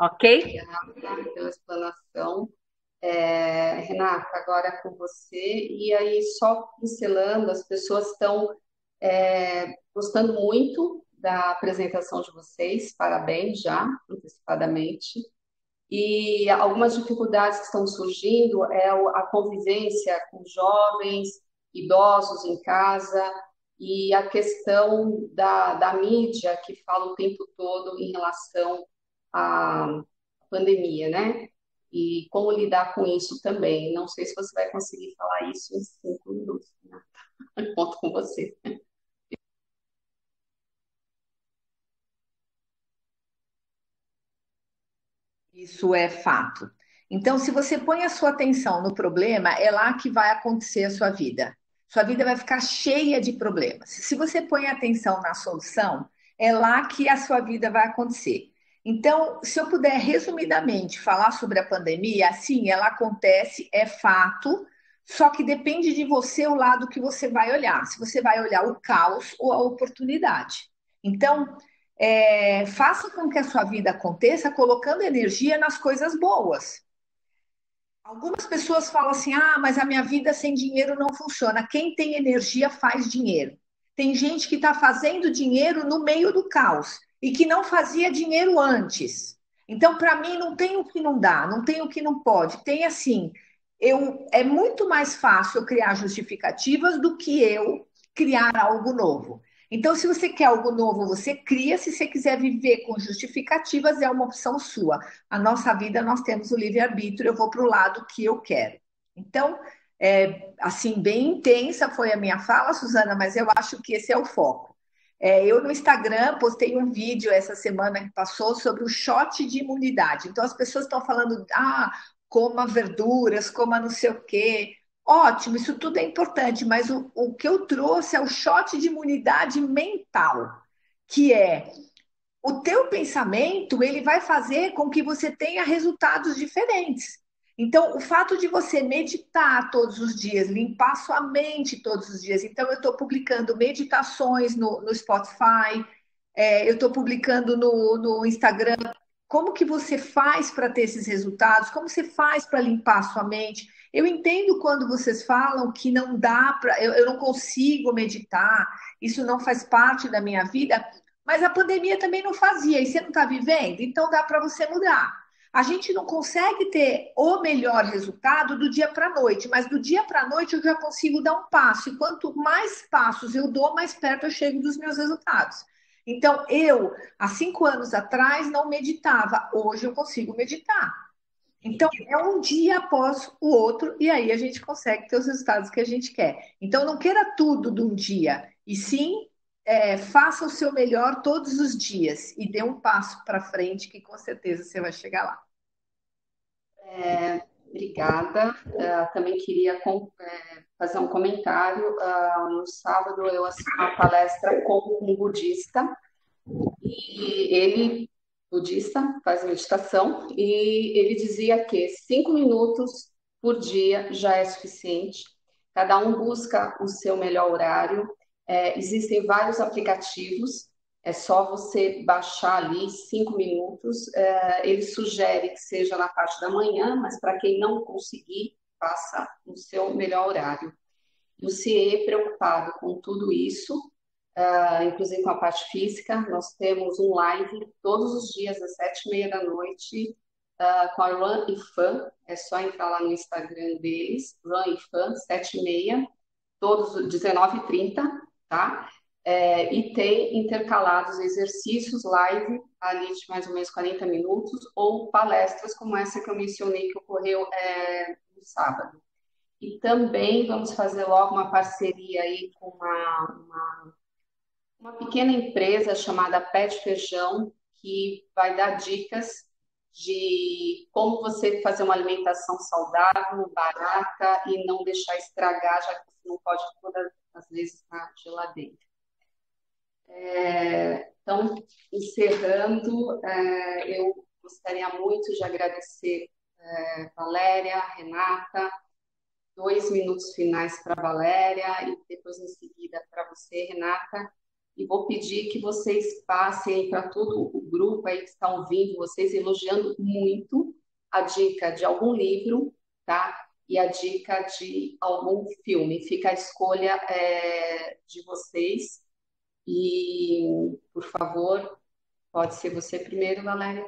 ok? Renata, pela explanação. Renata, agora é com você. E aí, só pincelando, as pessoas estão gostando muito da apresentação de vocês. Parabéns já, antecipadamente. E algumas dificuldades que estão surgindo a convivência com jovens, idosos em casa e a questão da mídia que fala o tempo todo em relação à pandemia, né? E como lidar com isso também. Não sei se você vai conseguir falar isso em 5 minutos, né? Conto com você. Isso é fato. Então, se você põe a sua atenção no problema, é lá que vai acontecer a sua vida. Sua vida vai ficar cheia de problemas. Se você põe atenção na solução, é lá que a sua vida vai acontecer. Então, se eu puder resumidamente falar sobre a pandemia, sim, ela acontece, é fato, só que depende de você o lado que você vai olhar. Se você vai olhar o caos ou a oportunidade. Então, faça com que a sua vida aconteça colocando energia nas coisas boas. Algumas pessoas falam assim: ah, mas a minha vida sem dinheiro não funciona. Quem tem energia faz dinheiro. Tem gente que está fazendo dinheiro no meio do caos e que não fazia dinheiro antes. Então, para mim, não tem o que não dá, não tem o que não pode. Tem assim, é muito mais fácil eu criar justificativas do que eu criar algo novo. Então, se você quer algo novo, você cria. Se você quiser viver com justificativas, é uma opção sua. A nossa vida, nós temos o livre-arbítrio, eu vou para o lado que eu quero. Então, assim, bem intensa foi a minha fala, Suzana, mas eu acho que esse é o foco. Eu no Instagram postei um vídeo essa semana que passou sobre o shot de imunidade. Então, as pessoas estão falando, coma verduras, coma não sei o quê. Ótimo, isso tudo é importante, mas o que eu trouxe é o shot de imunidade mental, que é o teu pensamento, ele vai fazer com que você tenha resultados diferentes. Então, o fato de você meditar todos os dias, limpar sua mente todos os dias. Então, eu estou publicando meditações no Spotify, eu estou publicando no Instagram. Como que você faz para ter esses resultados? Como você faz para limpar sua mente? Eu entendo quando vocês falam que não dá para, eu não consigo meditar, isso não faz parte da minha vida, Mas a pandemia também não fazia, e você não está vivendo, então dá para você mudar. A gente não consegue ter o melhor resultado do dia para a noite, mas do dia para a noite eu já consigo dar um passo, e quanto mais passos eu dou, mais perto eu chego dos meus resultados. Então, eu, há 5 anos atrás, não meditava, hoje eu consigo meditar. Então, é um dia após o outro, e aí a gente consegue ter os resultados que a gente quer. Então, não queira tudo de um dia, e sim faça o seu melhor todos os dias e dê um passo para frente, que com certeza você vai chegar lá. Obrigada. Também queria fazer um comentário. No sábado eu assisti uma palestra com um budista, e ele, budista, faz meditação, e ele dizia que 5 minutos por dia já é suficiente. Cada um busca o seu melhor horário. Existem vários aplicativos, é só você baixar ali 5 minutos. Ele sugere que seja na parte da manhã, mas para quem não conseguir, faça o seu melhor horário. O CIE preocupado com tudo isso, inclusive com a parte física. Nós temos um live todos os dias às 7h30 da noite, com a Run e Fun. É só entrar lá no Instagram deles, Run e Fun, 7h30, todos 19h30, tá? E tem intercalados exercícios live ali de mais ou menos 40 minutos, ou palestras como essa que eu mencionei que ocorreu no sábado. E também vamos fazer logo uma parceria aí com uma pequena empresa chamada Pet Feijão, que vai dar dicas de como você fazer uma alimentação saudável, barata e não deixar estragar, já que você não pode todas as vezes na geladeira. Então, encerrando, eu gostaria muito de agradecer Valéria, Renata, 2 minutos finais para a Valéria e depois em seguida para você, Renata. E vou pedir que vocês passem para todo o grupo aí que está ouvindo, vocês elogiando muito a dica de algum livro, tá? E a dica de algum filme. Fica a escolha de vocês. E, por favor, pode ser você primeiro, Valéria.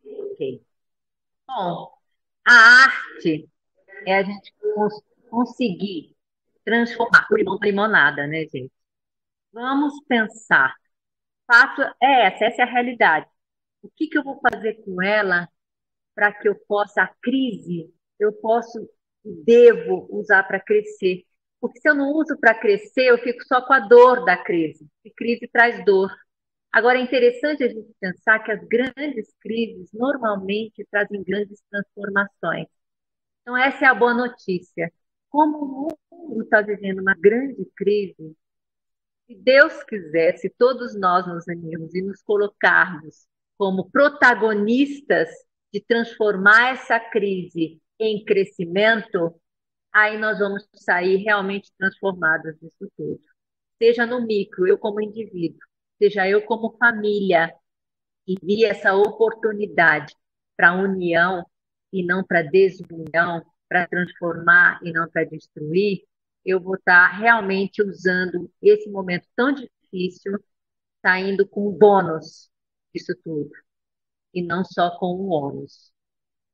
Ok. Bom, a arte é a gente conseguir transformar o limão em limonada, né, gente? Vamos pensar. Fato essa é a realidade. O que eu vou fazer com ela para que eu possa, a crise, eu posso, devo usar para crescer. Porque se eu não uso para crescer, eu fico só com a dor da crise. E crise traz dor. Agora, é interessante a gente pensar que as grandes crises normalmente trazem grandes transformações. Então, essa é a boa notícia. Como o mundo está vivendo uma grande crise, se Deus quiser, se todos nós nos unirmos e nos colocarmos como protagonistas de transformar essa crise em crescimento, aí nós vamos sair realmente transformados disso tudo. Seja no micro, eu como indivíduo, seja eu como família, e vi essa oportunidade para união e não para desunião, para transformar e não para destruir, eu vou estar realmente usando esse momento tão difícil, saindo com o bônus disso tudo, e não só com o ônus.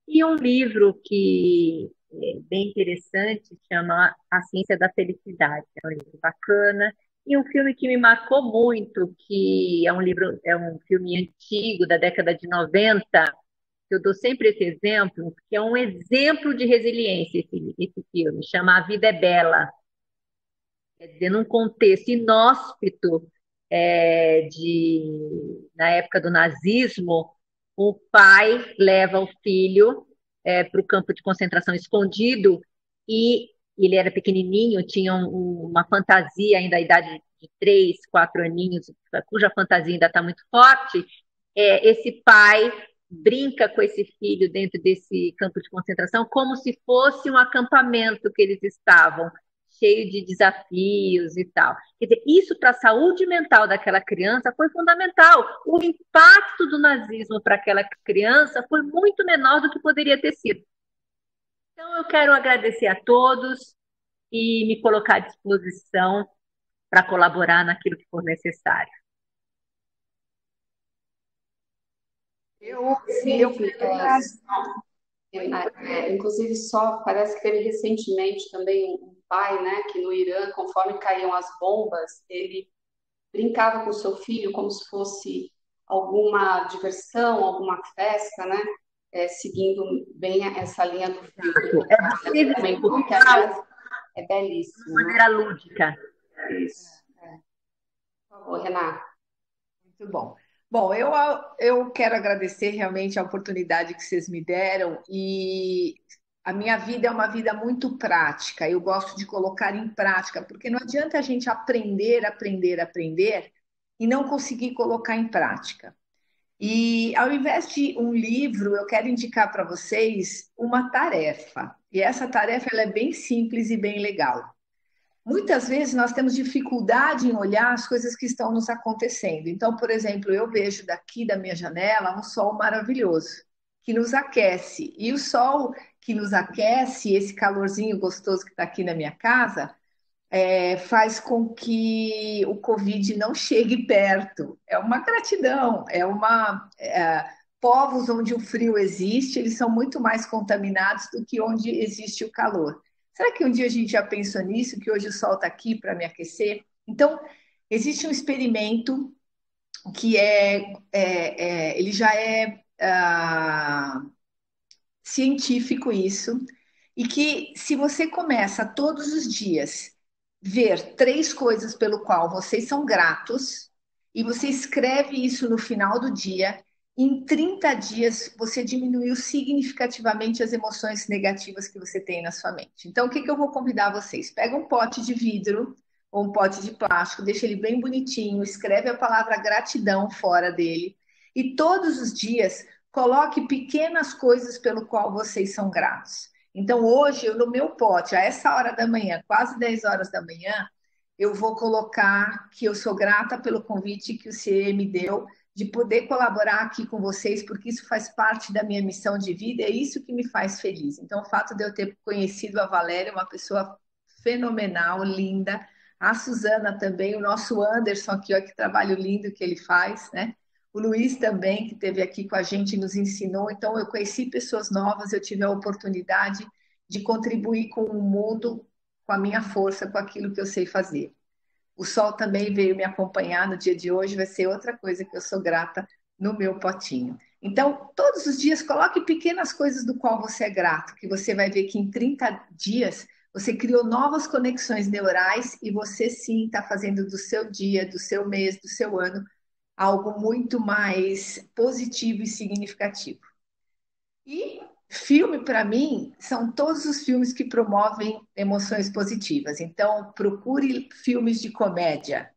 E um livro que é bem interessante chama A Ciência da Felicidade. É um livro bacana. E um filme que me marcou muito, que é um filme antigo, da década de 90, que eu dou sempre esse exemplo, que é um exemplo de resiliência, esse filme, chama A Vida é Bela. Quer dizer, num contexto inóspito, na época do nazismo, o pai leva o filho para o campo de concentração escondido, e ele era pequenininho, tinha uma fantasia ainda, a idade de 3, 4 aninhos, cuja fantasia ainda está muito forte. Esse pai brinca com esse filho dentro desse campo de concentração como se fosse um acampamento que eles estavam, cheio de desafios e tal. Quer dizer, isso para a saúde mental daquela criança foi fundamental. O impacto do nazismo para aquela criança foi muito menor do que poderia ter sido. Então, eu quero agradecer a todos e me colocar à disposição para colaborar naquilo que for necessário. Eu Inclusive, inclusive só parece que teve recentemente também um pai, né, que no Irã, conforme caíam as bombas, ele brincava com o seu filho como se fosse alguma diversão, alguma festa, né? Seguindo bem essa linha do filme. É você Comentou que, aliás, é belíssimo, de né? maneira lúdica. Isso. Por favor, Renata. Muito bom. Bom, eu quero agradecer realmente a oportunidade que vocês me deram e a minha vida é uma vida muito prática. Eu gosto de colocar em prática, porque não adianta a gente aprender, aprender, aprender e não conseguir colocar em prática. E ao invés de um livro, eu quero indicar para vocês uma tarefa. E essa tarefa ela é bem simples e bem legal. Muitas vezes nós temos dificuldade em olhar as coisas que estão nos acontecendo. Então, por exemplo, eu vejo daqui da minha janela um sol maravilhoso que nos aquece. E o sol que nos aquece, esse calorzinho gostoso que está aqui na minha casa, faz com que o Covid não chegue perto. É uma gratidão, povos onde o frio existe, eles são muito mais contaminados do que onde existe o calor. Será que um dia a gente já pensou nisso, que hoje o sol está aqui para me aquecer? Então, existe um experimento que ele já é científico isso, e que se você começa todos os dias ver 3 coisas pelo qual vocês são gratos, e você escreve isso no final do dia, em 30 dias você diminuiu significativamente as emoções negativas que você tem na sua mente. Então, o que eu vou convidar vocês? Pega um pote de vidro ou um pote de plástico, deixa ele bem bonitinho, escreve a palavra gratidão fora dele, e todos os dias coloque pequenas coisas pelo qual vocês são gratos. Então, hoje, no meu pote, a essa hora da manhã, quase 10 horas da manhã, eu vou colocar que eu sou grata pelo convite que o CIE me deu de poder colaborar aqui com vocês, porque isso faz parte da minha missão de vida, é isso que me faz feliz. Então, o fato de eu ter conhecido a Valéria, uma pessoa fenomenal, linda, a Suzana também, o nosso Anderson aqui, ó, que trabalho lindo que ele faz, né? O Luiz também, que esteve aqui com a gente, nos ensinou. Então, eu conheci pessoas novas, eu tive a oportunidade de contribuir com o mundo, com a minha força, com aquilo que eu sei fazer. O sol também veio me acompanhar no dia de hoje, vai ser outra coisa que eu sou grata no meu potinho. Então, todos os dias, coloque pequenas coisas do qual você é grato, que você vai ver que em 30 dias você criou novas conexões neurais e você sim está fazendo do seu dia, do seu mês, do seu ano algo muito mais positivo e significativo. E filme, para mim, são todos os filmes que promovem emoções positivas. Então, procure filmes de comédia.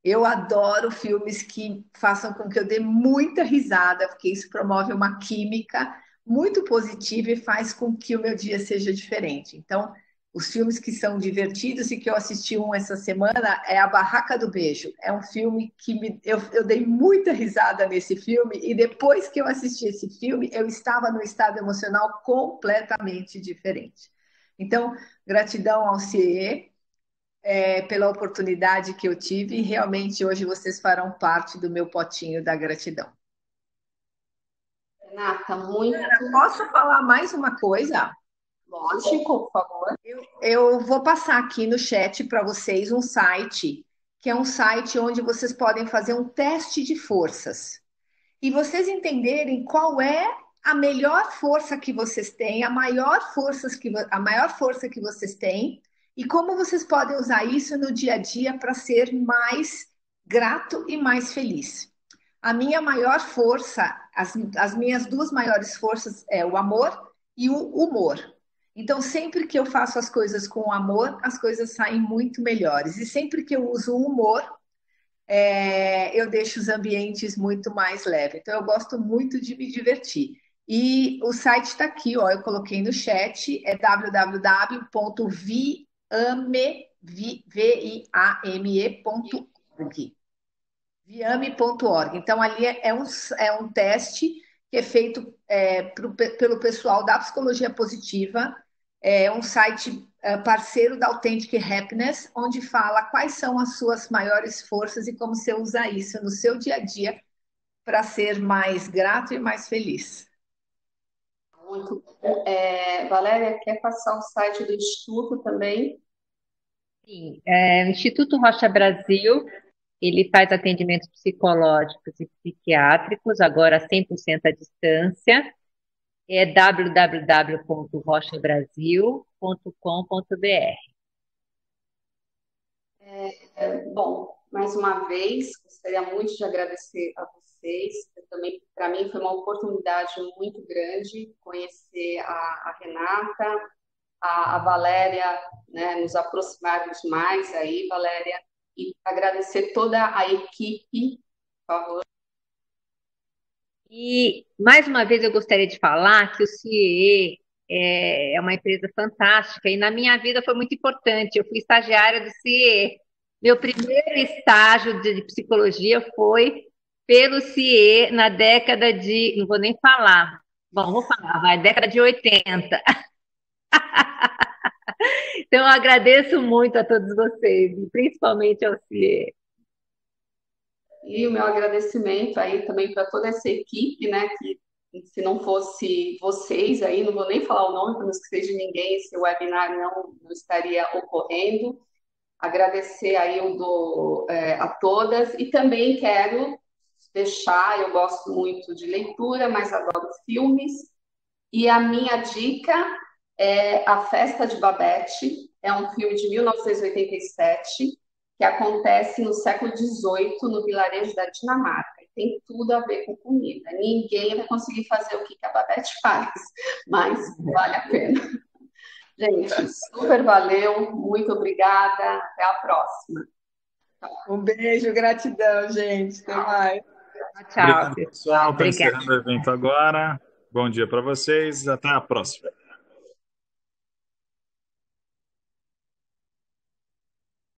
Eu adoro filmes que façam com que eu dê muita risada, porque isso promove uma química muito positiva e faz com que o meu dia seja diferente. Então, os filmes que são divertidos e que eu assisti um essa semana é A Barraca do Beijo. É um filme que eu dei muita risada nesse filme e depois que eu assisti esse filme, eu estava num estado emocional completamente diferente. Então, gratidão ao CIE pela oportunidade que eu tive e realmente hoje vocês farão parte do meu potinho da gratidão. Renata, muito. Posso falar mais uma coisa? Lógico, por favor. Eu vou passar aqui no chat para vocês um site, que é um site onde vocês podem fazer um teste de forças. E vocês entenderem qual é a melhor força que vocês têm, a maior força que vocês têm, e como vocês podem usar isso no dia a dia para ser mais grato e mais feliz. A minha maior força, as minhas 2 maiores forças é o amor e o humor. Então, sempre que eu faço as coisas com amor, as coisas saem muito melhores. E sempre que eu uso o humor, eu deixo os ambientes muito mais leves. Então, eu gosto muito de me divertir. E o site está aqui, ó, eu coloquei no chat, é www.viame.org. Viame.org. Então, ali é um teste que é feito pelo pessoal da psicologia positiva, é um site parceiro da Authentic Happiness, onde fala quais são as suas maiores forças e como você usa isso no seu dia a dia para ser mais grato e mais feliz? Muito bom. Valéria, quer passar o site do Instituto também? Sim, o Instituto Rocha Brasil, ele faz atendimentos psicológicos e psiquiátricos, agora 100% à distância, é www.rochabrasil.com.br. Bom, mais uma vez, gostaria muito de agradecer a vocês. Também, para mim, foi uma oportunidade muito grande conhecer a Renata, a Valéria, né, nos aproximarmos mais aí, Valéria, e agradecer toda a equipe, por favor. E, mais uma vez, eu gostaria de falar que o CIE é uma empresa fantástica e na minha vida foi muito importante. Eu fui estagiária do CIE. Meu primeiro estágio de psicologia foi pelo CIE na década de, não vou nem falar, bom, vou falar, vai, década de 80. Então, eu agradeço muito a todos vocês, e principalmente ao CIE. E o meu agradecimento aí também para toda essa equipe, né, que se não fosse vocês aí, não vou nem falar o nome para não esquecer de ninguém, esse webinar não estaria ocorrendo. Agradecer aí a todas e também quero deixar, eu gosto muito de leitura, mas adoro filmes, e a minha dica é A Festa de Babette, é um filme de 1987, que acontece no século XVIII, no vilarejo da Dinamarca. Tem tudo a ver com comida. Ninguém vai conseguir fazer o que a Babette faz, mas vale a pena. Gente, super valeu, muito obrigada, até a próxima. Um beijo, gratidão, gente. Até mais. Tchau, Obrigado, pessoal. Estou Obrigada. encerrando o evento agora. Bom dia para vocês. Até a próxima.